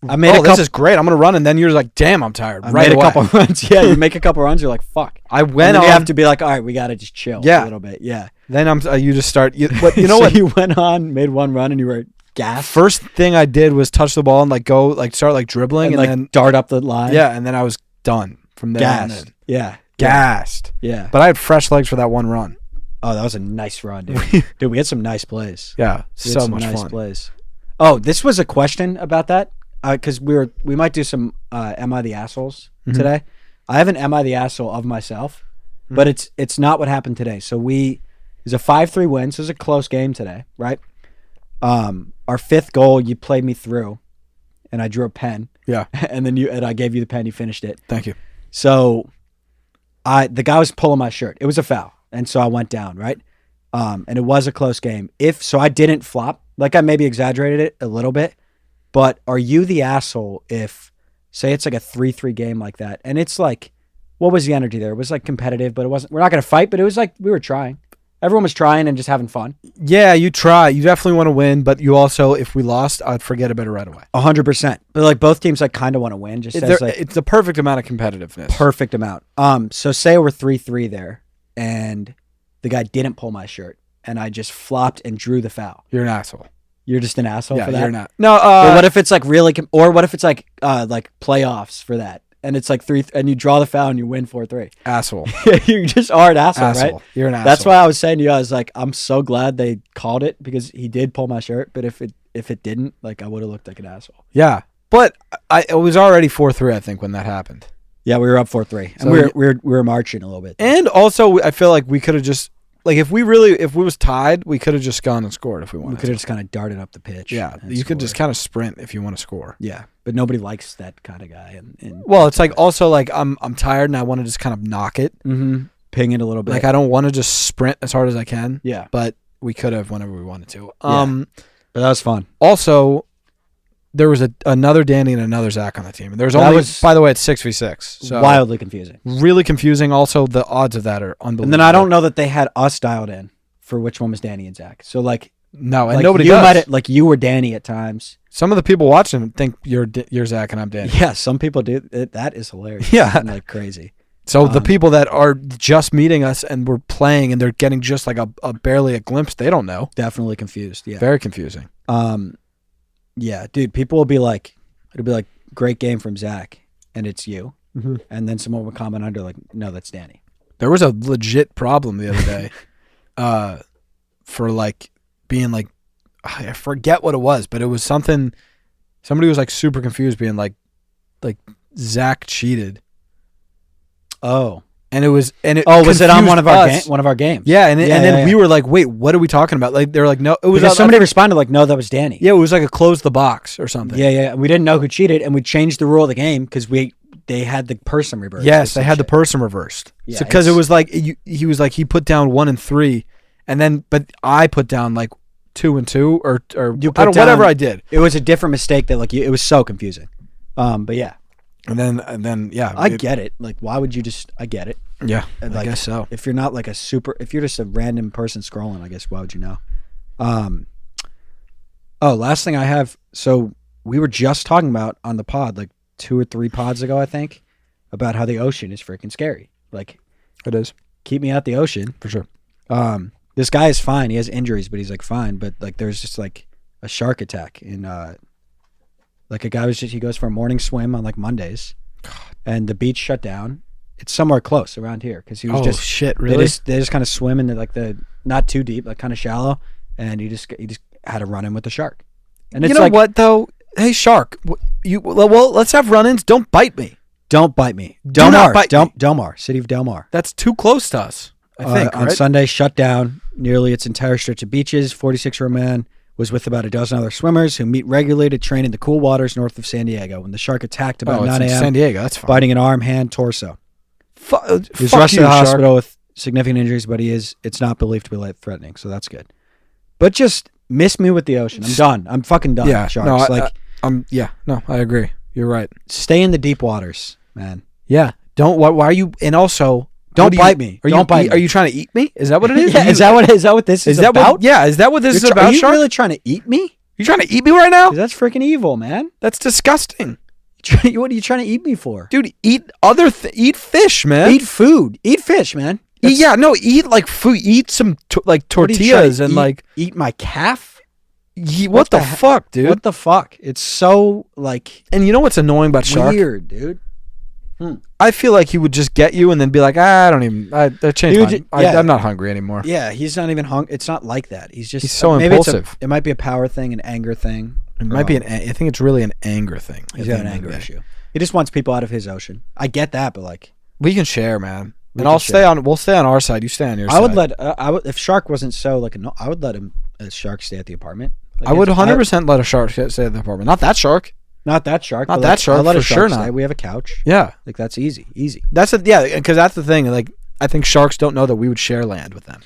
I made this is great. I'm gonna run, and then you're damn, I'm tired. I made a couple runs. Yeah, you make a couple runs, you're like, fuck. I went on. You have to be all right, we gotta just chill. Yeah. A little bit. Yeah. Then you just start. You know so what? You went on, made one run, and you were gassed. First thing I did was touch the ball and go start dribbling and then dart up the line. Yeah, and then I was done from there. Gassed. Yeah. Gassed. Yeah. But I had fresh legs for that one run. Oh, that was a nice run, dude. Dude, we had some nice plays. Yeah, so much fun. Plays. Oh, this was a question about that because we might do some Am I the Assholes today. I have an Am I the Asshole of myself, but it's not what happened today. So it was a 5-3 win. So it was a close game today, right? Our fifth goal, you played me through, and I drew a pen. Yeah. And then I gave you the pen. You finished it. Thank you. So, the guy was pulling my shirt. It was a foul, and so I went down, right? And it was a close game. I didn't flop. Like I maybe exaggerated it a little bit, but are you the asshole if, say, it's like a 3-3 game like that, and it's like, what was the energy there? It was like competitive, but it wasn't. We're not gonna fight, but it was like we were trying. Everyone was trying and just having fun. Yeah, you try. You definitely want to win, but you also, if we lost, I'd forget about it right away. 100%. But like both teams, like kind of want to win. Just says, like, it's the perfect amount of competitiveness. Perfect amount. So say we're 3-3 there, and the guy didn't pull my shirt, and I just flopped and drew the foul. You're an asshole. You're just an asshole for that? You're not. No. But what if it's like really, or what if it's like playoffs for that? And it's like 3, and you draw the foul and you win 4-3. Asshole. You just are an asshole, right? You're an asshole. That's why I was saying to you, I was like, I'm so glad they called it because he did pull my shirt. But if it didn't, like, I would have looked like an asshole. Yeah, but it was already 4-3, I think, when that happened. Yeah, we were up 4-3, and So we were marching a little bit. And also, I feel like we could have just, like, if we was tied, we could have just gone and scored if we wanted. We could have just kind of darted up the pitch. Yeah, you could just kind of sprint if you want to score. Yeah, but nobody likes that kind of guy. Well, it's like also like I'm tired and I want to just kind of knock it, ping it a little bit. Like I don't want to just sprint as hard as I can. Yeah, but we could have whenever we wanted to. But that was fun. Also, there was another Danny and another Zach on the team. There's only, by the way, it's 6v6. So wildly confusing. Really confusing. Also, the odds of that are unbelievable. And then I don't know that they had us dialed in for which one was Danny and Zach. So like, no, and like nobody you does. like you were Danny at times. Some of the people watching think you're Zach and I'm Danny. Yeah, some people do. That is hilarious. Yeah, and like crazy. So the people that are just meeting us and we're playing and they're getting just like a barely a glimpse, they don't know. Definitely confused. Yeah, very confusing. Yeah, dude, people will be like, it'll be like, great game from Zach, and it's you. Mm-hmm. And then someone would comment under like, no, that's Danny. There was a legit problem the other day for like being like, I forget what it was, but it was something, somebody was like super confused being like Zach cheated. Oh. And it was, was it on one of our games? Yeah, and then we were like, wait, what are we talking about? Like they were like, no, it was because somebody responded like, no, that was Danny. Yeah, it was like a close the box or something. Yeah. We didn't know who cheated, and we changed the rule of the game because they had the person reversed. Yes, they had the person reversed. Yeah, because it was like he was like he put down 1 and 3, and then but I put down like 2 and 2 or you put down, whatever I did. It was a different mistake that like it was so confusing. But yeah. And then yeah, I get it. Like, why would you just? I get it. Yeah, like, I guess so. If you're not like if you're just a random person scrolling, I guess why would you know? Last thing I have. So we were just talking about on the pod like 2 or 3 pods ago, I think, about how the ocean is freaking scary. Like, it is. Keep me out the ocean for sure. This guy is fine. He has injuries, but he's like fine. But like, there's just like a shark attack in. Like a guy he goes for a morning swim on like Mondays, and the beach shut down. It's somewhere close around here because he was shit, really? They just kind of swim in the not too deep, like kind of shallow, and he just had to run in with the shark. And it's like, what though? Hey shark, let's have run-ins. Don't bite me. Don't bite me. Del Mar, city of Del Mar. That's too close to us. I think on Sunday shut down nearly its entire stretch of beaches. 46-year-old man was with about a dozen other swimmers who meet regularly to train in the cool waters north of San Diego when the shark attacked about 9 a.m. San Diego, that's fine. Biting an arm, hand, torso. He was rushed rushed to the hospital with significant injuries, but it's not believed to be life-threatening, so that's good. But just miss me with the ocean. I'm done. I'm fucking done. Yeah, sharks. I agree. You're right. Stay in the deep waters, man. Yeah. Don't. Why are you? And also, don't bite me. Don't bite me. Are you trying to eat me? Is that what it is? Yeah, is that what this is about? Is that what this is about? Are you really trying to eat me? You trying to eat me right now? That's freaking evil, man. That's disgusting. What are you trying to eat me for, dude? Eat eat fish, man. Eat food. Eat fish, man. Eat like food. Eat some like tortillas and eat my calf. What the fuck, dude? What the fuck? It's so like. And you know what's annoying about shark? Weird, dude. I feel like he would just get you and then be like, I don't even. I changed. I'm not hungry anymore. Yeah, he's not even hungry. It's not like that. He's so impulsive. It might be a power thing, an anger thing. It might be I think it's really an anger thing. He's got an anger issue. He just wants people out of his ocean. I get that, but like we can share, man. We'll stay on our side. You stay on your side. If Shark wasn't so like I would let him Shark stay at the apartment. Like, I would 100% let a shark stay at the apartment. Not that shark. Not that shark. Not but that like, shark, I'll let for a sure shark stay. not. We have a couch. Yeah. Like that's easy. Because that's the thing. Like I think sharks don't know that we would share land with them.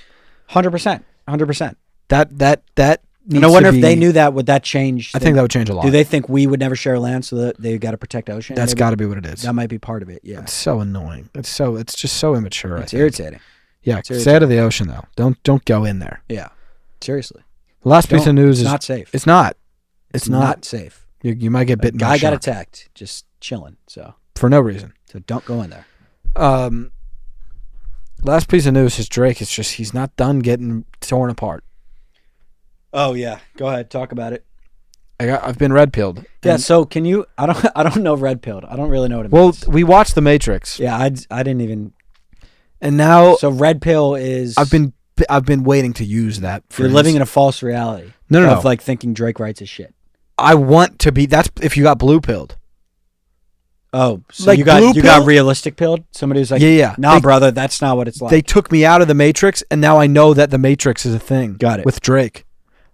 100%. 100%. That. And I wonder if they knew that, would that change? I think that would change a lot. Do they think we would never share land, so that they got to protect ocean? That's got to be what it is. That might be part of it. Yeah. It's so annoying. It's just so immature. It's irritating. Yeah. Stay out of the ocean though. Don't go in there. Yeah. Seriously. The last piece of news is not safe. It's not. It's not safe. You might get bitten. Guy by a got shark attacked, just chilling. So for no reason. So don't go in there. Last piece of news is Drake. It's just he's not done getting torn apart. Oh yeah, go ahead, talk about it. I've been red pilled. Yeah, so can you? I don't know red pilled. I don't really know what it means. Well, we watched The Matrix. Yeah, I didn't even. And now, so red pill is. I've been waiting to use that. You're living in a false reality. No. Of like thinking Drake writes his shit. I want to be. That's if you got blue pilled. Oh, so like you got realistic pilled? Somebody was like, yeah. Nah, brother, that's not what it's like. They took me out of The Matrix, and now I know that The Matrix is a thing. Got it. With Drake.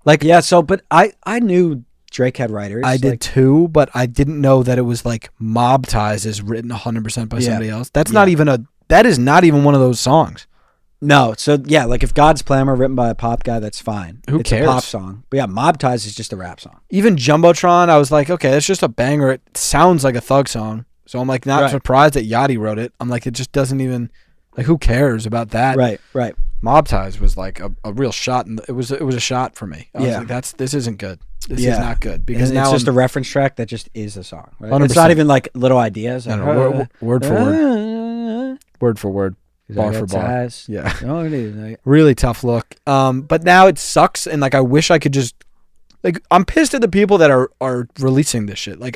Like, yeah, so, but I knew Drake had writers. I did too, but I didn't know that it was like Mob Ties is written 100% by somebody else. That is not even one of those songs. No, so yeah, like if God's Plan were written by a pop guy, that's fine. It's cares? a pop song. But yeah, Mob Ties is just a rap song. Even Jumbotron, I was like, okay, it's just a banger. It sounds like a Thug song. So I'm like not surprised that Yachty wrote it. I'm like, it just doesn't even, like, who cares about that? Right. Mob Ties was like a real shot, and it was a shot for me. I was like, this isn't good. This is not good, because and now it's just a reference track that just is a song. Right? 100%. It's not even like little ideas. Like, word for word, bar for bar. Ties. Yeah, like, really tough look. But now it sucks, and like I wish I could just, like, I'm pissed at the people that are releasing this shit. Like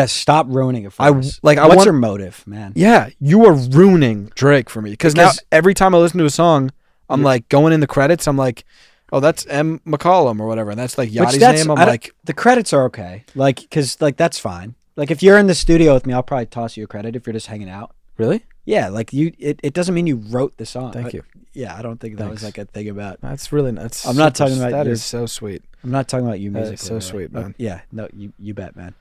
stop ruining it for us. What's your motive, man? Yeah, you are ruining Drake for me, because now every time I listen to a song, I'm like going in the credits. I'm like, oh, that's M. McCollum or whatever, and that's like Yachty's name. I'm like, the credits are okay, like, because like that's fine. Like if you're in the studio with me, I'll probably toss you a credit if you're just hanging out. Really? Yeah, like it doesn't mean you wrote the song. Thank you. Yeah, I don't think that was like a thing about. That's really nuts. I'm not talking about that. Is so sweet. I'm not talking about you musically. That's so sweet, man. Yeah, no, you bet, man.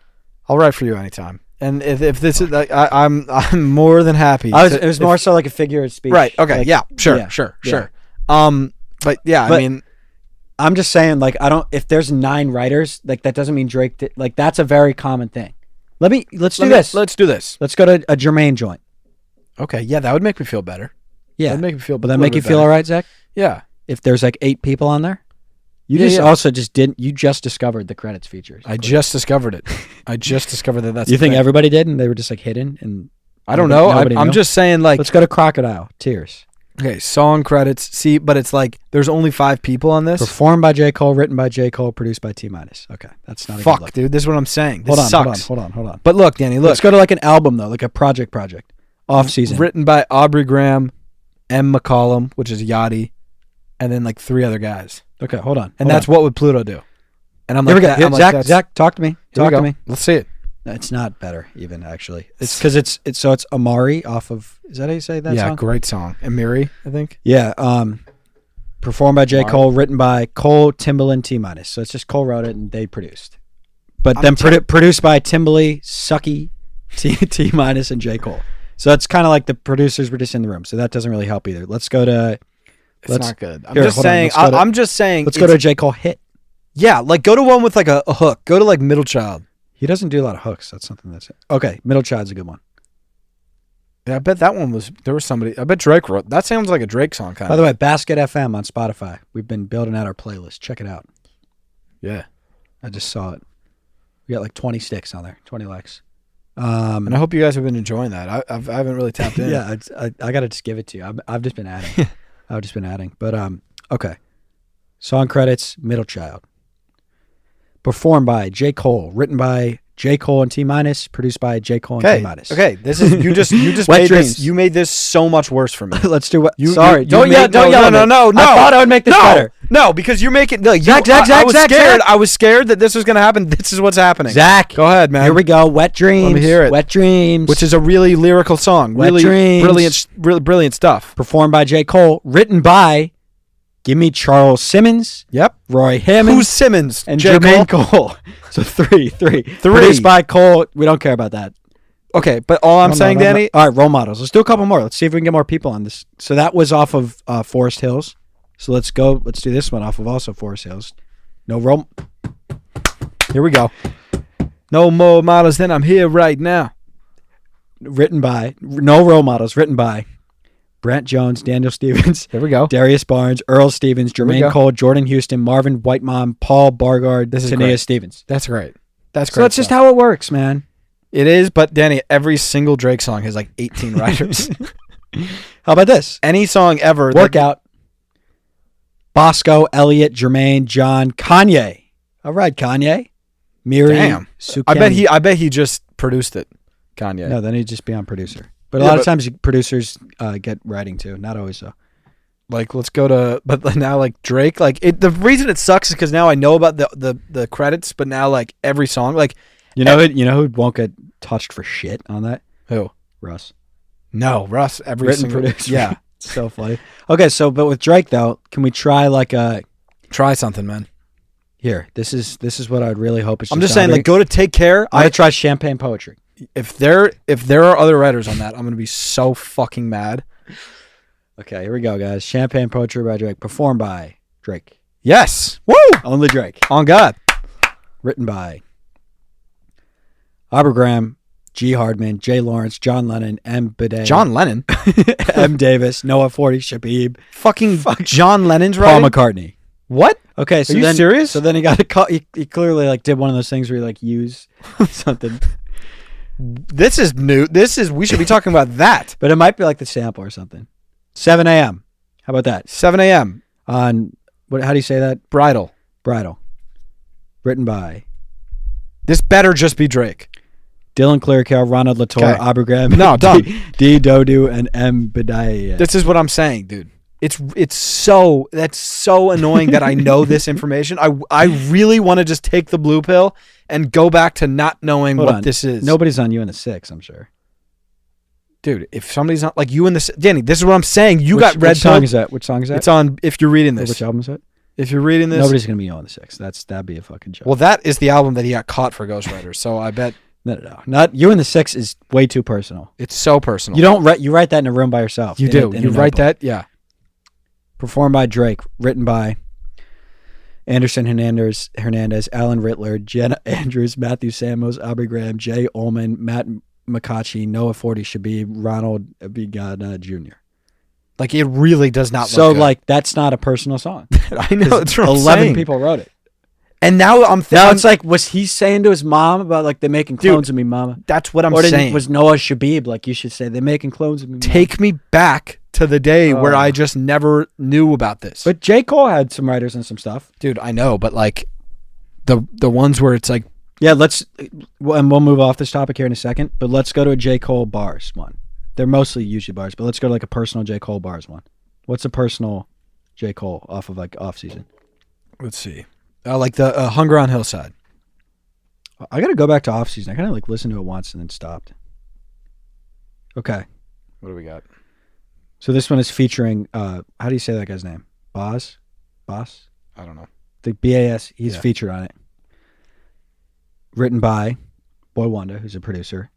I'll write for you anytime. And if this is like, I'm more than happy. It was more so like a figure of speech. Right. Okay. Like, Sure. But yeah, I mean, I'm just saying, like, if there's 9 writers, like that doesn't mean Drake did, like that's a very common thing. Let's do this. Let's do this. Let's go to a Jermaine joint. Okay. Yeah, that would make me feel better. Yeah. That'd make me feel. But that make you feel all right, Zach? Yeah. If there's like 8 people on there. You just discovered the credits features. I just discovered it. I just discovered that that's. You think everybody did, and they were just like hidden? And I don't know. I'm just saying, like, let's go to Crocodile Tears. Okay, song credits. See, but it's like there's only 5 people on this. Performed by J. Cole, written by J. Cole, produced by T-. Okay, that's not. Fuck, dude. This is what I'm saying. This sucks. Hold on. But look, Danny. Look. Let's go to like an album though, like a project. Off season. Written by Aubrey Graham, M. McCollum, which is Yachty, and then like 3 other guys. Okay, hold on. And that's what would Pluto do? And I'm like, here we go. Zach, talk to me. Talk to me. Let's see it. No, it's not better, even actually. It's because it's Amari off of. Is that how you say that song? Yeah, great song. Amiri, I think. Yeah. Performed by J. Cole, written by Cole, Timbaland, T-. So it's just Cole wrote it and they produced. But then produced by Timbaland, Sucky, T-, and J. Cole. So it's kind of like the producers were just in the room. So that doesn't really help either. Let's go to. It's not good. I'm just saying. Let's go to a J. Cole hit. Yeah, like go to one with like a hook. Go to like Middle Child. He doesn't do a lot of hooks. That's something that's okay. Middle Child's a good one. Yeah, I bet that one was. There was somebody. I bet Drake wrote. That sounds like a Drake song. By the way, Basket FM on Spotify. We've been building out our playlist. Check it out. Yeah, I just saw it. We got like 20 sticks on there. 20 likes. And I hope you guys have been enjoying that. I haven't really tapped in. Yeah, I got to just give it to you. I've just been adding. But okay. Song credits, Middle Child. Performed by J. Cole, written by J. Cole and T-, produced by J. Cole and T-. Okay, this is you just made this. You made this so much worse for me. Let's do what? Sorry, don't yell. No. I thought I would make this better. No, because you're making. No, Zach, I was scared. I was scared that this was going to happen. This is what's happening. Zach, go ahead, man. Here we go. Wet Dreams. Let me hear it. Wet Dreams, which is a really lyrical song. Wet really Dreams. brilliant stuff. Performed by J. Cole, written by. Give me Charles Simmons. Yep. Roy Hammond. Who's Simmons? And J. Jermaine Cole. So three. Produced by Cole. We don't care about that. Okay, but all I'm saying, Danny. All right, role models. Let's do a couple more. Let's see if we can get more people on this. So that was off of Forest Hills. So let's go. Let's do this one off of also Forest Hills. No role. Here we go. No more models than I'm here right now. Written by no role models. Written by Brent Jones, Daniel Stevens. There we go. Darius Barnes, Earl Stevens, Jermaine Cole, Jordan Houston, Marvin Whitemon, Paul Bargard, Tania Stevens. That's great. That's great. So that's just how it works, man. It is, but Danny, every single Drake song has like 18 writers. How about this? Any song ever. Workout. Bosco, Elliot, Jermaine, John, Kanye. All right, Kanye. Miri. Damn. Sukeni. I bet he just produced it. Kanye. No, then he'd just be on producer. But a lot of times producers get writing too. Not always so. Like, let's go to, but now like Drake, like the reason it sucks is because now I know about the credits, but now like every song, like you know who won't get touched for shit on that? Who? Russ. No, Russ. Every Written single producer. Yeah, it's so funny. Okay, so but with Drake though, can we try like a try something, man? Here, this is what I'd really hope. I'm just saying, like, go to Take Care. I try Champagne Poetry. If there are other writers on that, I'm gonna be so fucking mad. Okay, here we go, guys. Champagne Poetry by Drake, performed by Drake. Yes, woo, only Drake. On God. Written by Aubrey Graham, G. Hardman, Jay Lawrence, John Lennon, M. Bidet. John Lennon? M. Davis, Noah 40, Shabib. Fucking John Lennon's Paul writing? McCartney. What? Okay, so are you serious? So then he got a call. He clearly like did one of those things where he like use something. This is new. We should be talking about that. But it might be like the sample or something. 7 a.m. How about that? 7 a.m. On, how do you say that? Bridal. Written by. This better just be Drake. Dylan Clearkill, Ronald Latour, Aubrey Graham. No, done. D. Dodu, and M. Bidet. This is what I'm saying, dude. That's so annoying that I know this information. I really want to just take the blue pill and go back to not knowing what this is. Nobody's on You in the Six, I'm sure. Dude, if somebody's not like You in the Danny, this is what I'm saying. You got red. Which song is that? It's on If You're Reading This. Which album is it? If You're Reading This. Nobody's gonna be You in the Six. That'd be a fucking joke. Well, that is the album that he got caught for ghostwriter. So I bet. No. Not You in the Six is way too personal. It's so personal. You write that in a room by yourself. You do. You write that? Yeah. Performed by Drake, written by Anderson Hernandez, Alan Rittler, Jenna Andrews, Matthew Samos, Aubrey Graham, Jay Ullman, Matt McCaughey, Noah 40 Shabib, Ronald Bigana Jr. Like, it really does not look so good. Like, that's not a personal song. I know. That's what I'm 11 saying. people wrote it. And now it's like, was he saying to his mom about like, they're making clones of me, mama? That's what I'm or saying. Was Noah Shabib, like you should say, they're making clones of me, mama? Take me back to the day where I just never knew about this. But J. Cole had some writers and some stuff. Dude, I know, but like the ones where it's like... Yeah, and we'll move off this topic here in a second, but let's go to a J. Cole bars one. They're mostly usually bars, but let's go to like a personal J. Cole bars one. What's a personal J. Cole off of like off season? Let's see. Like the Hunger on Hillside. I got to go back to off season. I kind of like listened to it once and then stopped. Okay. What do we got? So this one is featuring, how do you say that guy's name? Boss? I don't know. The BAS, he's featured on it. Written by Boy Wonder, who's a producer.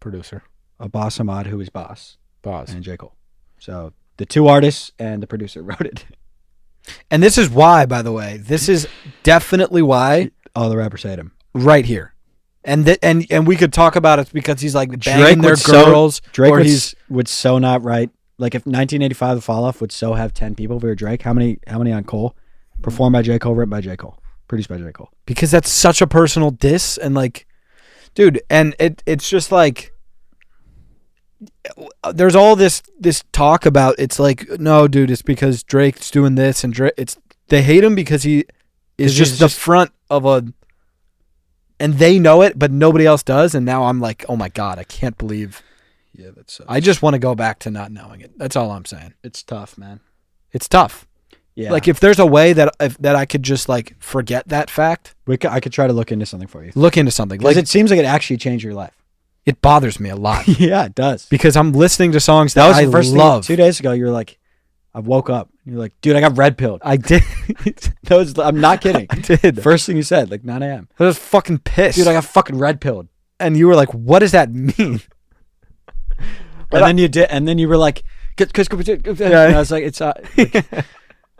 Boss Ahmad, who is Boss. And J. Cole. So the two artists and the producer wrote it. And this is why, by the way, this is definitely why all the rappers hate him. Right here. And we could talk about it because he's like banging their girls. Drake would so not write. Like if 1985 The Fall Off would so have 10 people if we were Drake, how many on Cole? Performed by J. Cole, written by J. Cole, produced by J. Cole. Because that's such a personal diss and like, dude, and it's just like, there's all this talk about, it's like, no, dude, it's because Drake's doing this and they hate him because he is just the front of and they know it, but nobody else does. And now I'm like, oh my God, I can't believe. Yeah, that's. I just want to go back to not knowing it. That's all I'm saying. It's tough, man. It's tough. Yeah. Like if there's a way that I could just like forget that fact, I could try to look into something for you. Look into something. Like it seems like it actually changed your life. It bothers me a lot. Yeah, it does. Because I'm listening to songs that was I love. Thing, 2 days ago, you were like, I woke up You're like, dude, I got red pilled. I did. I'm not kidding. I did. First thing you said, like 9 a.m. I was fucking pissed. Dude, I got fucking red pilled. And you were like, what does that mean? And then you did, and then you were like, and I was like, it's like,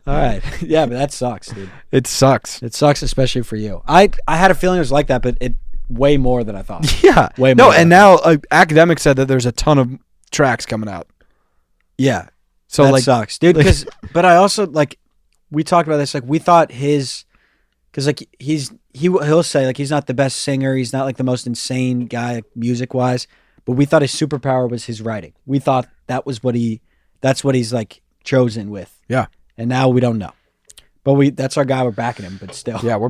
all right. Yeah, but that sucks, dude. It sucks. It sucks, especially for you. I had a feeling it was like that, but it way more than I thought. Yeah. Way more. No, and now academics said that there's a ton of tracks coming out. Yeah. So that like sucks, dude. Because, but I also like, we talked about this. Like, we thought because like he'll say like he's not the best singer. He's not like the most insane guy music wise. But we thought his superpower was his writing. We thought that's what he's like chosen with. Yeah. And now we don't know. But that's our guy. We're backing him. But still, yeah, we're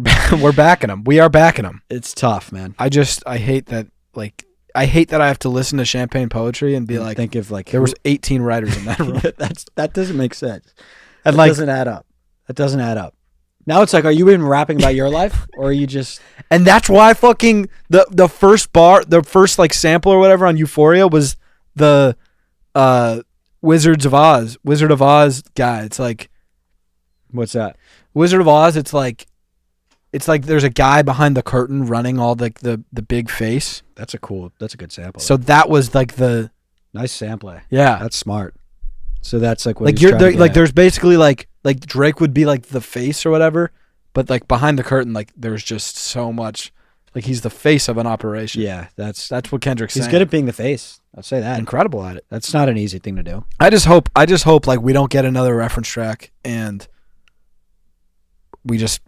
backing him. We are backing him. It's tough, man. I hate that. Like, I hate that I have to listen to Champagne Poetry and be like, think of like there was 18 writers in that room. that doesn't make sense. That doesn't add up. That doesn't add up. Now it's like, are you even rapping about your life, or are you just? And that's why fucking the first like sample or whatever on Euphoria was the Wizard of Oz guy. It's like, what's that? Wizard of Oz. It's like there's a guy behind the curtain running all the big face. That's a good sample. So that was like the nice sample. Yeah, that's smart. So that's like what like you're there, like there's basically like Drake would be like the face or whatever, but like behind the curtain, like there's just so much, like he's the face of an operation. Yeah, that's what Kendrick's saying. He's good at being the face. I'll say that. Incredible at it. That's not an easy thing to do. I just hope like we don't get another reference track and we just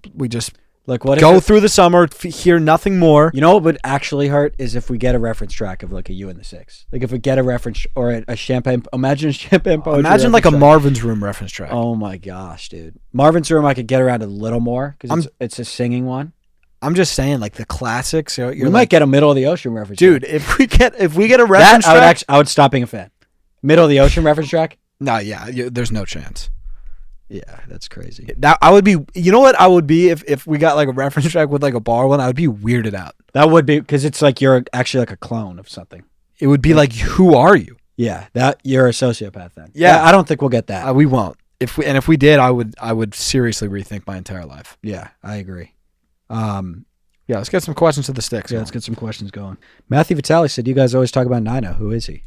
like what go through the summer, hear nothing more. You know what would actually hurt is if we get a reference track of like a You and the Six. Like if we get a reference or a Champagne. Imagine Champagne Poetry. Imagine like a Marvin's Room reference track. Oh my gosh, dude. Marvin's Room I could get around a little more because it's a singing one. I'm just saying, like the classics. You might get a Middle of the Ocean reference, dude. Track. If we get a reference track, I would stop being a fan. Middle of the Ocean reference track? No, yeah, there's no chance. Yeah, that's crazy. That I would be. You know what I would be if we got like a reference track with like a bar one. I would be weirded out. That would be because it's like you're actually like a clone of something. It would be like, who are you? Yeah, that you're a sociopath then. Yeah, I don't think we'll get that. We won't. If we did, I would seriously rethink my entire life. Yeah, I agree. Yeah, let's get some questions to the sticks. Yeah, let's get some questions going. Matthew Vitale said, "You guys always talk about Nino. Who is he?"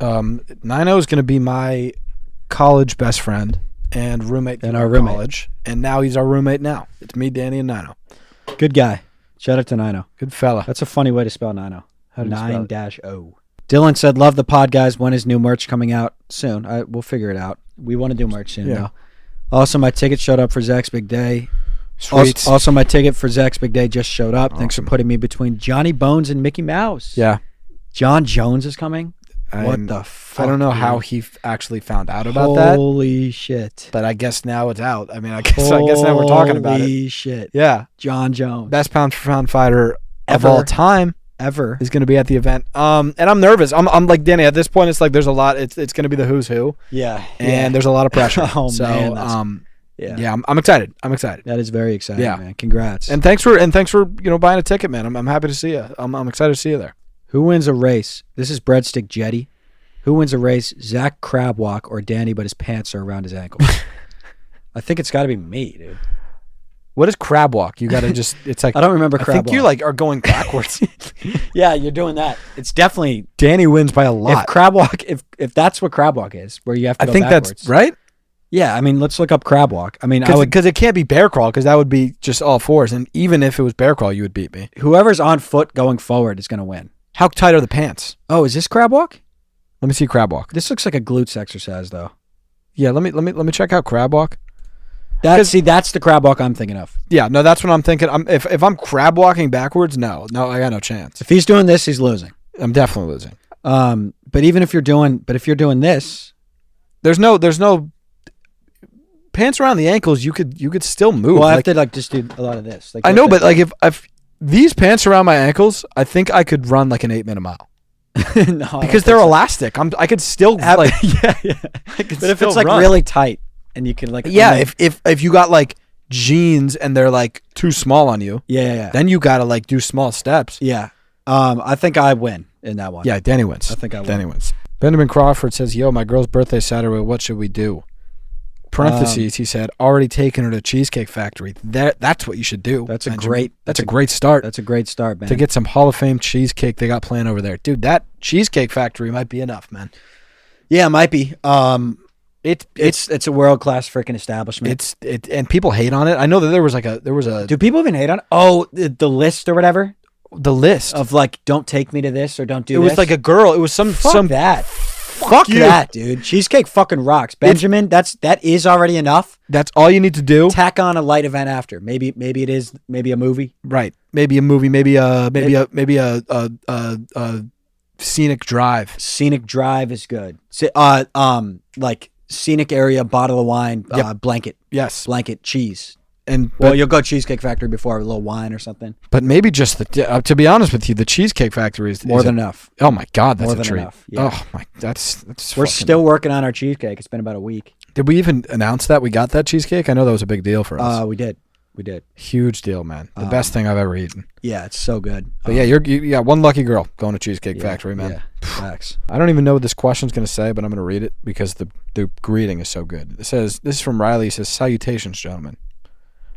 Nino is going to be my college best friend and roommate and our roommate. College, and now he's our roommate. Now it's me, Danny, and Nino. Good guy. Shout out to Nino. Good fella. That's a funny way to spell Nino. How do you spell it? 9-0. Dylan said, "Love the pod, guys. When is new merch coming out? Soon. We'll figure it out. We want to do merch soon, though. Also, my ticket showed up for Zach's big day. Sweet. Also, my ticket for Zach's big day just showed up. Awesome. Thanks for putting me between Johnny Bones and Mickey Mouse. Yeah. John Jones is coming. What the fuck? I don't know how he actually found out about that. Holy shit. But I guess now it's out. I mean, I guess now we're talking about it. Holy shit. Yeah. John Jones. Best pound for pound fighter of all time. Ever. Is going to be at the event. And I'm nervous. I'm like, Danny, at this point, it's like there's a lot. It's going to be the who's who. Yeah. And there's a lot of pressure. Oh, so, man. Yeah, I'm excited. That is very exciting, man. Congrats. And thanks for buying a ticket, man. I'm happy to see you. I'm excited to see you there. Who wins a race? This is Breadstick Jetty. Who wins a race? Zach Crabwalk or Danny, but his pants are around his ankles? I think it's got to be me, dude. What is crab walk? You got to just, it's like, I don't remember crab walk. I think you like are going backwards. Yeah, you're doing that. It's definitely. Danny wins by a lot. If crab walk, if that's what crab walk is, where you have to go backwards. I think that's right. Yeah, I mean, let's look up crab walk. I mean, because it can't be bear crawl because that would be just all fours. And even if it was bear crawl, you would beat me. Whoever's on foot going forward is going to win. How tight are the pants? Oh, is this crab walk? Let me see crab walk. This looks like a glutes exercise, though. Yeah, let me check out crab walk. That's the crab walk I'm thinking of. Yeah, no, that's what I'm thinking. If I'm crab walking backwards, no, I got no chance. If he's doing this, he's losing. I'm definitely losing. But if you're doing this, there's no pants around the ankles. You could still move. Well, I have to just do a lot of this. I know, but like if these pants around my ankles, I think I could run like an 8-minute mile. No, because they're elastic. I could still like yeah. But if it's like really tight and you can like if you got like jeans and they're like too small on you, then you gotta like do small steps. Yeah. I think I win in that one. Yeah, Danny wins. I think I win. Danny wins. Benjamin Crawford says, "Yo, my girl's birthday Saturday. What should we do?" Parentheses, he said, already taken her to Cheesecake Factory. That's what you should do. That's Benjamin. That's a great start. That's a great start, man. To get some Hall of Fame cheesecake they got playing over there. Dude, that Cheesecake Factory might be enough, man. Yeah, it might be. It's a world class freaking establishment. And people hate on it. I know that there was a Do people even hate on it? Oh, the list or whatever the list of like, don't take me to this or don't do. It was like a girl. It was some that. Fuck you. That, dude. Cheesecake fucking rocks, Benjamin. That is already enough. That's all you need to do. Tack on a light event after. Maybe it is a movie. Right. Maybe a movie. Maybe a scenic drive. Scenic drive is good. Like scenic area, bottle of wine, blanket. Yes. Blanket, cheese. But you'll go Cheesecake Factory before a little wine or something. But maybe just to be honest with you, the Cheesecake Factory is more than enough. Oh my God, that's more a than treat. Enough. Yeah. Oh my, that's. We're still working on our cheesecake. It's been about a week. Did we even announce that we got that cheesecake? I know that was a big deal for us. We did. Huge deal, man. The best thing I've ever eaten. Yeah, it's so good. But yeah, you got one lucky girl going to Cheesecake Factory, man. Yeah, facts. I don't even know what this question's going to say, but I'm going to read it because the greeting is so good. It says, this is from Riley. It says, salutations, gentlemen.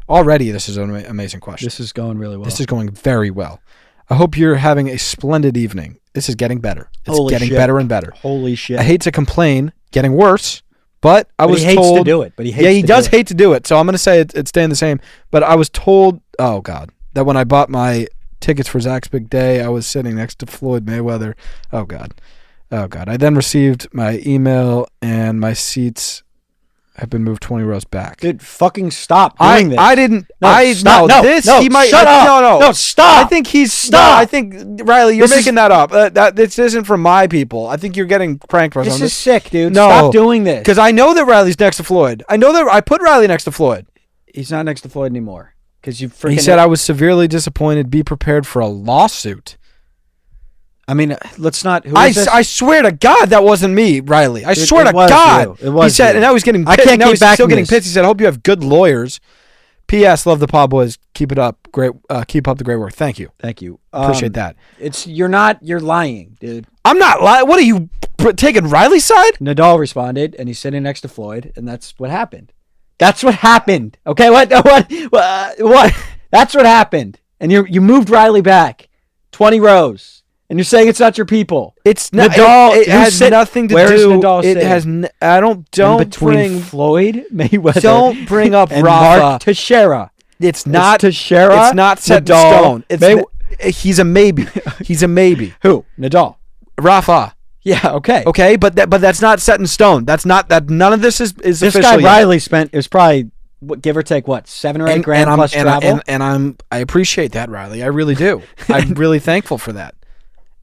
Already, this is an amazing question. This is going really well. This is going very well. I hope you're having a splendid evening. This is getting better. It's getting better and better. Holy shit. I hate to complain, getting worse, but I was told... He hates to do it, but he hates to do it. Yeah, he does hate to do it, so I'm going to say it's staying the same. But I was told, oh God, that when I bought my tickets for Zach's big day, I was sitting next to Floyd Mayweather. Oh God. I then received my email and my seats have been moved 20 rows back. Dude, fucking stop doing this. I didn't. Stop. He might. Shut up. No, stop. I think he's. Stop. No, I think Riley, you're making that up. This isn't from my people. I think you're getting pranked by something. This is sick, dude. No, stop doing this. Because I know that Riley's next to Floyd. I know that I put Riley next to Floyd. He's not next to Floyd anymore. Because you freaking. He said I was severely disappointed. Be prepared for a lawsuit. I mean, let's not. I swear to God that wasn't me, Riley. I swear to God. It was. He said, and now he's getting. I can't now keep he's back still from getting this. pissed. He said, "I hope you have good lawyers." P.S. Love the Pod Boys. Keep it up. Great. Keep up the great work. Thank you. Appreciate that. You're lying, dude. I'm not lying. What are you taking Riley's side? Nadal responded, and he's sitting next to Floyd, and that's what happened. That's what happened. Okay, what? That's what happened. And you moved Riley back 20 rows. And you're saying it's not your people. It's not. Nadal. It has nothing to where do. Is Nadal it has. I don't between Floyd Mayweather. Don't bring up and Rafa. Mark Teixeira. It's not Teixeira. It's not set in stone. He's a maybe. He's a maybe. Who? Nadal. Rafa. Yeah. Okay. Okay, but that's not set in stone. That's not that. None of this is this official guy yet. Riley spent. It was probably. Give or take, what, $7 or $8 grand plus travel? I appreciate that, Riley. I really do. I'm really thankful for that,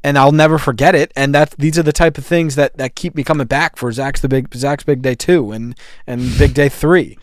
and I'll never forget it. And these are the type of things that keep me coming back for Zach's big day 2 and big day 3.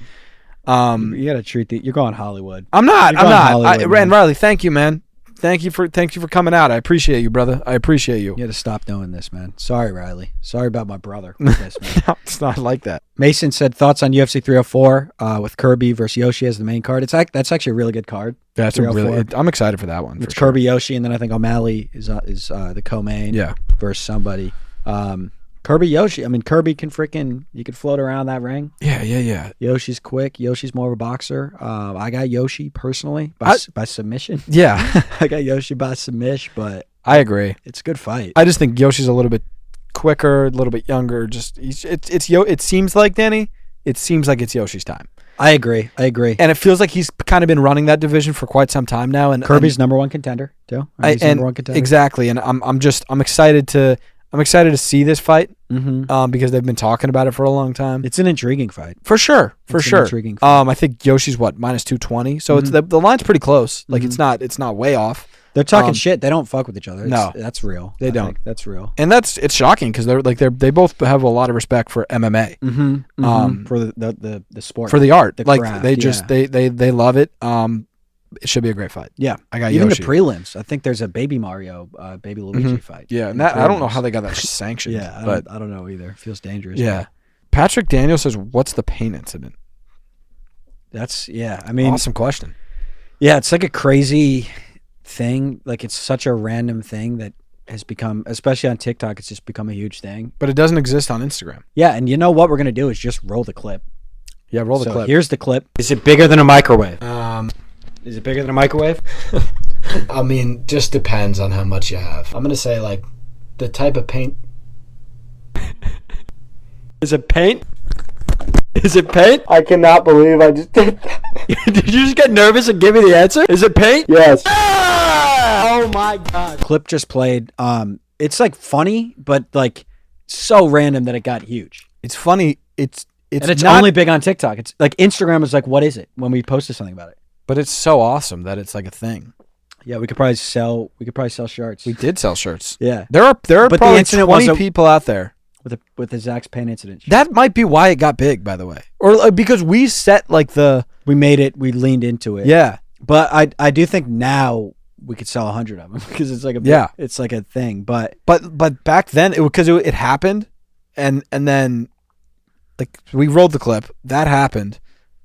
You gotta treat you're going Hollywood. I'm not. Hollywood, And Riley, thank you, man. Thank you for coming out. I appreciate you, brother. I appreciate you. You had to stop doing this, man. Sorry, Riley. Sorry about my brother. With this, man. No, it's not like that. Mason said thoughts on UFC 304 with Kirby versus Yoshi as the main card. That's actually a really good card. That's I'm excited for that one. It's Kirby Yoshi, and then I think O'Malley is the co-main. Yeah. Versus somebody. Kirby Yoshi. I mean, Kirby can you can float around that ring. Yeah. Yoshi's quick. Yoshi's more of a boxer. I got Yoshi personally by submission. Yeah. I got Yoshi by submission, but I agree. It's a good fight. I just think Yoshi's a little bit quicker, a little bit younger. It seems like Danny. It seems like it's Yoshi's time. I agree. And it feels like he's kind of been running that division for quite some time now. And Kirby's number one contender too. Number one contender. Exactly. And I'm excited to see this fight because they've been talking about it for a long time. It's an intriguing fight. For sure. Intriguing fight. I think Yoshi's minus 220. So it's the line's pretty close. Like it's not way off. They're talking shit. They don't fuck with each other. No. That's real. They don't. That's real. And it's shocking because they both have a lot of respect for MMA. For the sport. For the art. The like craft, they love it. It should be a great fight. Yeah, I got even Yoshi. the prelims. I think there's a Baby Mario, Baby Luigi fight. Yeah, and I don't know how they got that sanctioned. Yeah, I don't know either. It feels dangerous. Yeah, Patrick Daniel says, "What's the pain incident?" I mean, awesome question. Yeah, it's like a crazy thing. Like it's such a random thing that has become, especially on TikTok, it's just become a huge thing. But it doesn't exist on Instagram. Yeah, and you know what we're gonna do is just roll the clip. Yeah, roll the So clip. here's the clip. Is it bigger than a microwave? Is it bigger than a microwave? I mean, just depends on how much you have. I'm gonna say like the type of paint. Is it paint? Is it paint? I cannot believe I just did that. Did you just get nervous and give me the answer? Is it paint? Yes. Ah! Oh my god. Clip just played. It's like funny, but like so random that it got huge. It's funny. It's And it's not, only big on TikTok. It's like Instagram was like, what is it? When we posted something about it. but it's so awesome that it's like a thing. Yeah, we could probably sell shirts. We did sell shirts. Yeah. There are But the probably incident 20 was people out there. With the Zach's paint incident. That might be why it got big, by the way, or because we set like the We made it. We leaned into it. yeah. But I do think now we could sell 100 of them because it's like a Yeah. it's like a thing. But But back then, it happened, and then like we rolled the clip. That happened,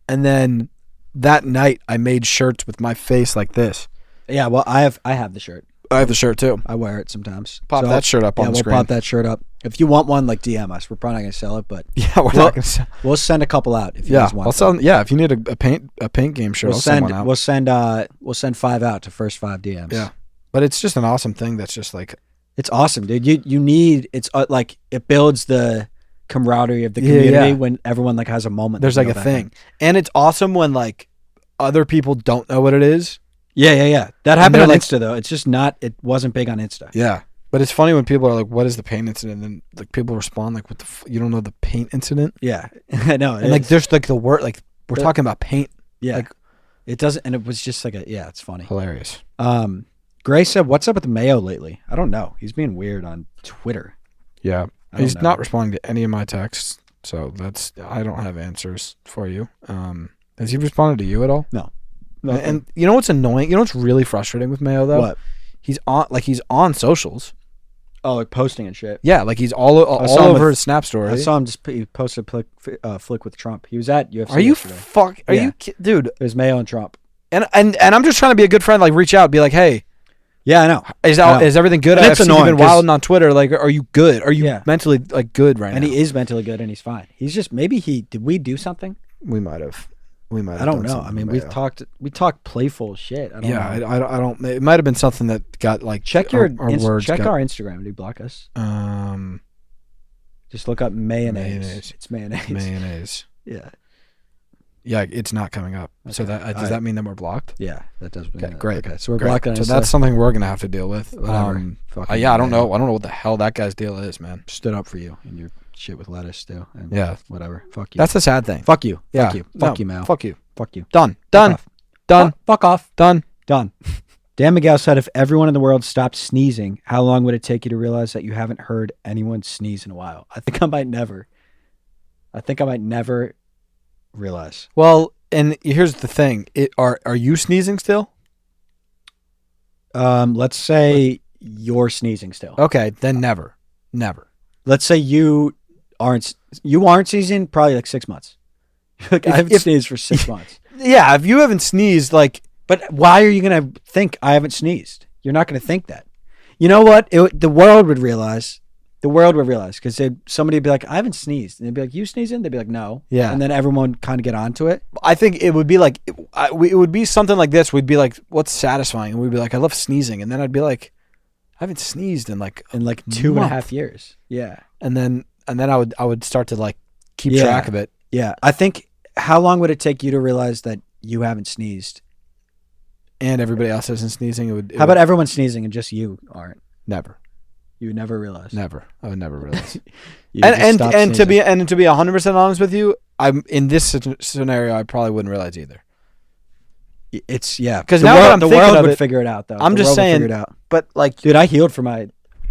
and then that night I made shirts with my face like this. yeah, well, I have the shirt. I have the shirt too. I wear it sometimes. Pop that shirt up on the we'll screen. pop that shirt up. If you want one, like DM us. We're probably not gonna sell it, but Yeah, we're Well, not gonna sell. we'll send a couple out if you Yeah, guys want. I'll sell. Yeah, if you need a paint game shirt, We'll I'll send send one out. we'll send 5 out to first 5 DMs. Yeah, but it's just an awesome thing. That's just like It's awesome, dude. You need it's like it builds the camaraderie of the Yeah, community yeah. when everyone like has a moment. there's to like know a that thing, and it's awesome when like other people don't know what it is. Yeah. That happened they're on like- Insta though. It's just not. It wasn't big on Insta. Yeah. But it's funny when people are like, "What is the paint incident?" And like people respond like, "What the? You don't know the paint incident?" Yeah, I know. And like, there's like the word like we're talking about paint. yeah, like- it doesn't. And it was just like it's funny. Hilarious. Gray said, "What's up with the Mayo lately?" I don't know. He's being weird on Twitter. Yeah, I don't he's know. not responding to any of my texts, so I don't have answers for you. Has he responded to you at all? No. And you know what's annoying? You know what's really frustrating with Mayo though? What? He's on socials. Oh, like posting and shit. Yeah, like he's all saw him over with- his Snap story. I saw him just he posted a flick with Trump. He was at UFC. Are you yesterday. Are Yeah. you dude? It was Mayo and Trump. And I'm just trying to be a good friend. Like reach out, be like, hey. Yeah, I know. Is I know. everything good? And I've it's seen you've annoying been 'cause- wilding on Twitter. Like, are you good? Are you Yeah. mentally like good right And now? he is mentally good and he's fine. He's just maybe did we do something? We might have. I don't know. I mean, we talked playful shit. I don't know. I don't. It might have been something that got like Check our our words. Instagram. Did he block us? Um, Just look up mayonnaise. Mayonnaise. It's mayonnaise. mayonnaise. Yeah. Yeah, it's not coming up. So Okay. that does that mean that we're blocked? Yeah, that does. Okay, great. Okay, so we're Great. blocked on So Insta. that's something we're gonna have to deal with. Whatever. Fucking Yeah, I don't Mayo. know. I don't know what the hell that guy's deal is, man. Stood up for you and your shit with lettuce too. And Yeah. whatever. Fuck you. That's the sad thing. fuck you. Yeah. Fuck you. Fuck No, you, Mal. Fuck you. Fuck you. Done. Fuck Done. off. Done. Fuck off. Done. Done. Dan Miguel said, if everyone in the world stopped sneezing, how long would it take you to realize that you haven't heard anyone sneeze in a while? I think I might never realize. Well, and here's the thing. Are you sneezing still? Let's say you're sneezing still. Okay, then never. Let's say you aren't sneezing probably like 6 months. Like, I haven't sneezed for 6 months. Yeah, if you haven't sneezed, like, But why are you going to think I haven't sneezed? You're not going to think that. You know what? The world would realize. The world would realize because somebody would be like, I haven't sneezed. And they'd be like, you sneezing? They'd be like, no. Yeah. And then everyone would kind of get onto it. I think it would be like, it would be something like this. We'd be like, what's satisfying? And we'd be like, I love sneezing. And then I'd be like, I haven't sneezed in like In like 2.5 years. Yeah. And then I would start to like keep Yeah. track of it. Yeah. I think, how long would it take you to realize that you haven't sneezed? And everybody else isn't sneezing. How about everyone sneezing and just you aren't? never? You would never realize. Never. I would never realize. You would just and stop to sneezing. be 100% honest with you, I'm in this scenario. I probably wouldn't realize either. It's yeah. 'Cause the now that world, I'm the thinking world of would it, figure it out though. I'm The just world would saying- figure it out. But like, Dude, I healed from my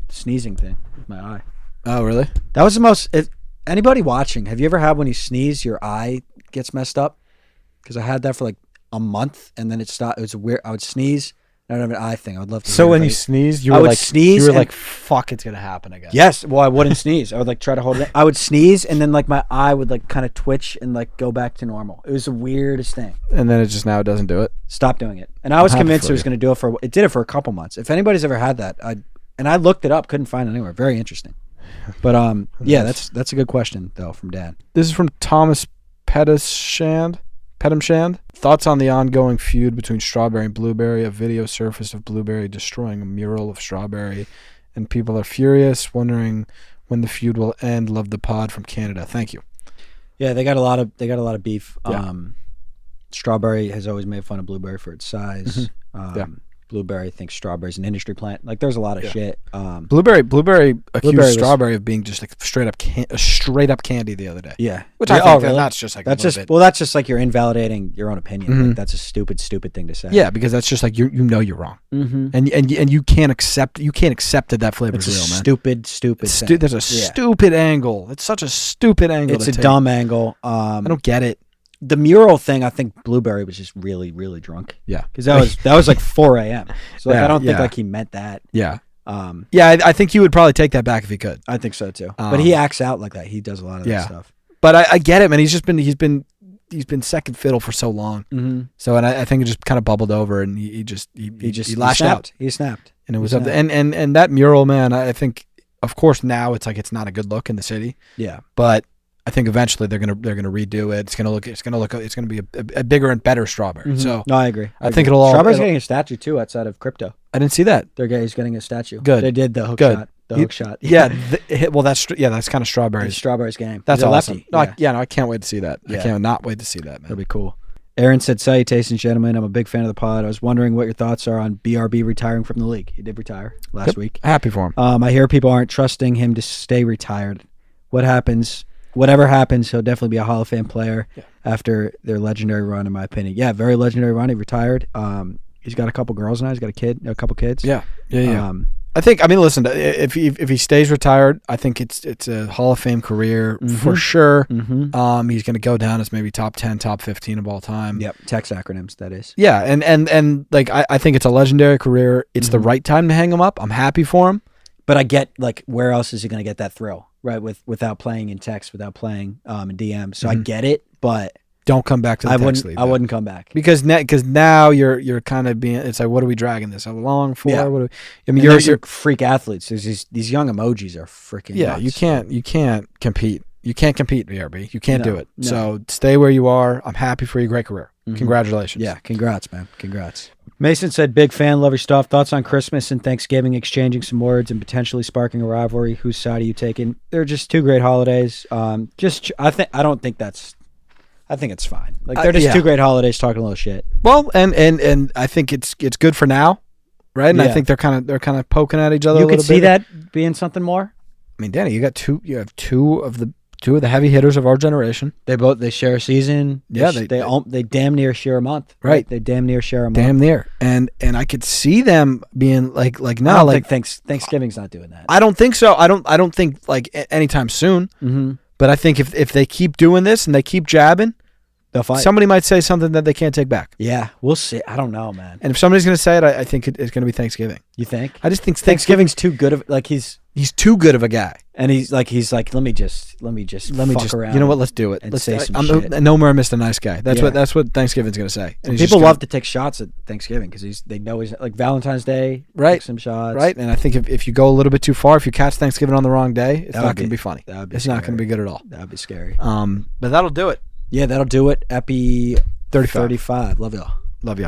sneezing thing with my eye. oh really? That was the most. Anybody watching, have you ever had when you sneeze, your eye gets messed up? Because I had that for like a month, and then it stopped. It was weird. I would sneeze. I don't have an eye thing. I would love to. So hear when if you sneezed, you I were would like, sneeze you were and- like, fuck, it's gonna happen again. yes, well, I wouldn't sneeze. I would like try to hold it in. I would sneeze, and then like my eye would like kind of twitch and like go back to normal. It was the weirdest thing. And then it just now doesn't do it. Stop doing it. And I was I'm happy convinced for it was you. going to do it for. It did it for a couple months. If anybody's ever had that, I looked it up, couldn't find it anywhere. Very interesting. But yeah, Nice. that's a good question though from Dan. This is from Thomas Pettimshand. Thoughts on the ongoing feud between Strawberry and Blueberry? A video surfaced of Blueberry destroying a mural of Strawberry, and people are furious, wondering when the feud will end. Love the pod from Canada. Thank you. Yeah, they got a lot of beef. Yeah. Strawberry has always made fun of Blueberry for its size. Yeah. Blueberry thinks Strawberry's an industry plant. Like, there's a lot of shit. Blueberry accused was- Strawberry of being just like straight up candy the other day. Yeah, Which I think that's just like that's a little bit. well, that's just like you're invalidating your own opinion. Mhm. Like, that's a stupid thing to say. Yeah, because that's just like you know you're wrong, Mm-hmm. and you can't accept that flavor It's is a real, man. stupid thing. There's a stupid angle. It's such a stupid angle. It's to a take. dumb angle. I don't get it. The mural thing, I think Blueberry was just really drunk. Yeah, Because that was like 4 a.m. So like, Yeah, I don't think yeah. like he meant that. Yeah, Um, yeah. I think he would probably take that back if he could. I think so too. But he acts out like that. He does a lot of Yeah. that stuff. But I get it, man. He's been second fiddle for so long. Mm-hmm. So and I think it just kind of bubbled over, and he lashed out, He snapped. and it was He up. And that mural, man. I think, of course, now it's like it's not a good look in the city, Yeah. but I think eventually they're gonna redo it. It's gonna be a bigger and better Strawberry. Mhm. So No, I agree. I think it'll all. Strawberry's it'll- getting a statue too outside of crypto. I didn't see that. He's getting a statue. Good. They did the hook Good. shot. The You- hook shot. Yeah. that's kind of It's Strawberry's. Strawberry's game. That's He's a awesome. lefty. No, I can't wait to see that. I Yeah. can't not wait to see that, That'll man. be cool. Aaron said, "Salutations, gentlemen. I'm a big fan of the pod. I was wondering what your thoughts are on BRB retiring from the league. He did retire last Yep. week. Happy for him. I hear people aren't trusting him to stay retired. Whatever happens, he'll definitely be a Hall of Fame player after their legendary run, in my opinion. Yeah, very legendary run. He retired. He's got a couple girls now. He's got a couple kids. Yeah. Um, Listen, if he stays retired, I think it's a Hall of Fame career for Mhm. sure. mm-hmm. He's going to go down as maybe top 10, top 15 of all time. Yep. Text acronyms. That is. Yeah, and like I think it's a legendary career. It's the right time to hang him up. I'm happy for him. But I get, like, where else is he going to get that thrill, right? Without playing in text, without playing in DM. So I get it, but Don't come back to the text league. I wouldn't come back. because now you're kind of being. It's like, what are we dragging this along for? Yeah. What I mean, you're freak athletes. There's these young emojis are freaking. yeah. nuts. You can't compete. You can't compete, BRB. You can't do it. no. So stay where you are. I'm happy for you. Great career. Mhm. Congratulations. Yeah, congrats, man. Congrats. Mason said, "Big fan, love your stuff. Thoughts on Christmas and Thanksgiving, exchanging some words and potentially sparking a rivalry. Whose side are you taking? They're just two great holidays. I think it's fine. Like, they're just yeah. two great holidays talking a little shit. Well, and I think it's good for now, right? And I Yeah. think they're kind of poking at each other. You a could little see bit. that being something more. I mean, Danny, you have two of the heavy hitters of our generation. They share a season. Yeah, they damn near share a month. Right. They damn near share a month. Damn near. And I could see them being like I no, don't like think Thanksgiving's not doing that. I don't think so. I don't think like anytime soon. Mm-hmm. But I think if they keep doing this and they keep jabbing, They'll fight. somebody might say something that they can't take back. Yeah, we'll see. I don't know, man. And if somebody's going to say it, I think it's going to be Thanksgiving. You think? I just think Thanksgiving's too good of, like, he's too good of a guy. he's like let me just fuck around. You know what? Let's do it. and Let's say some I'm shit. no more Mr. Nice Guy. That's Yeah. what Thanksgiving's going to say. And he's People just love to take shots at Thanksgiving because they know he's like Valentine's Day. Right. Take some shots. right. And I think if you go a little bit too far, if you catch Thanksgiving on the wrong day, it's That not would going to be- be funny. that would be It's not going to scary. be good at all. That'd be scary. But that'll do it. Yeah, that'll do it. Epi 35. 35. Love y'all. Love ya.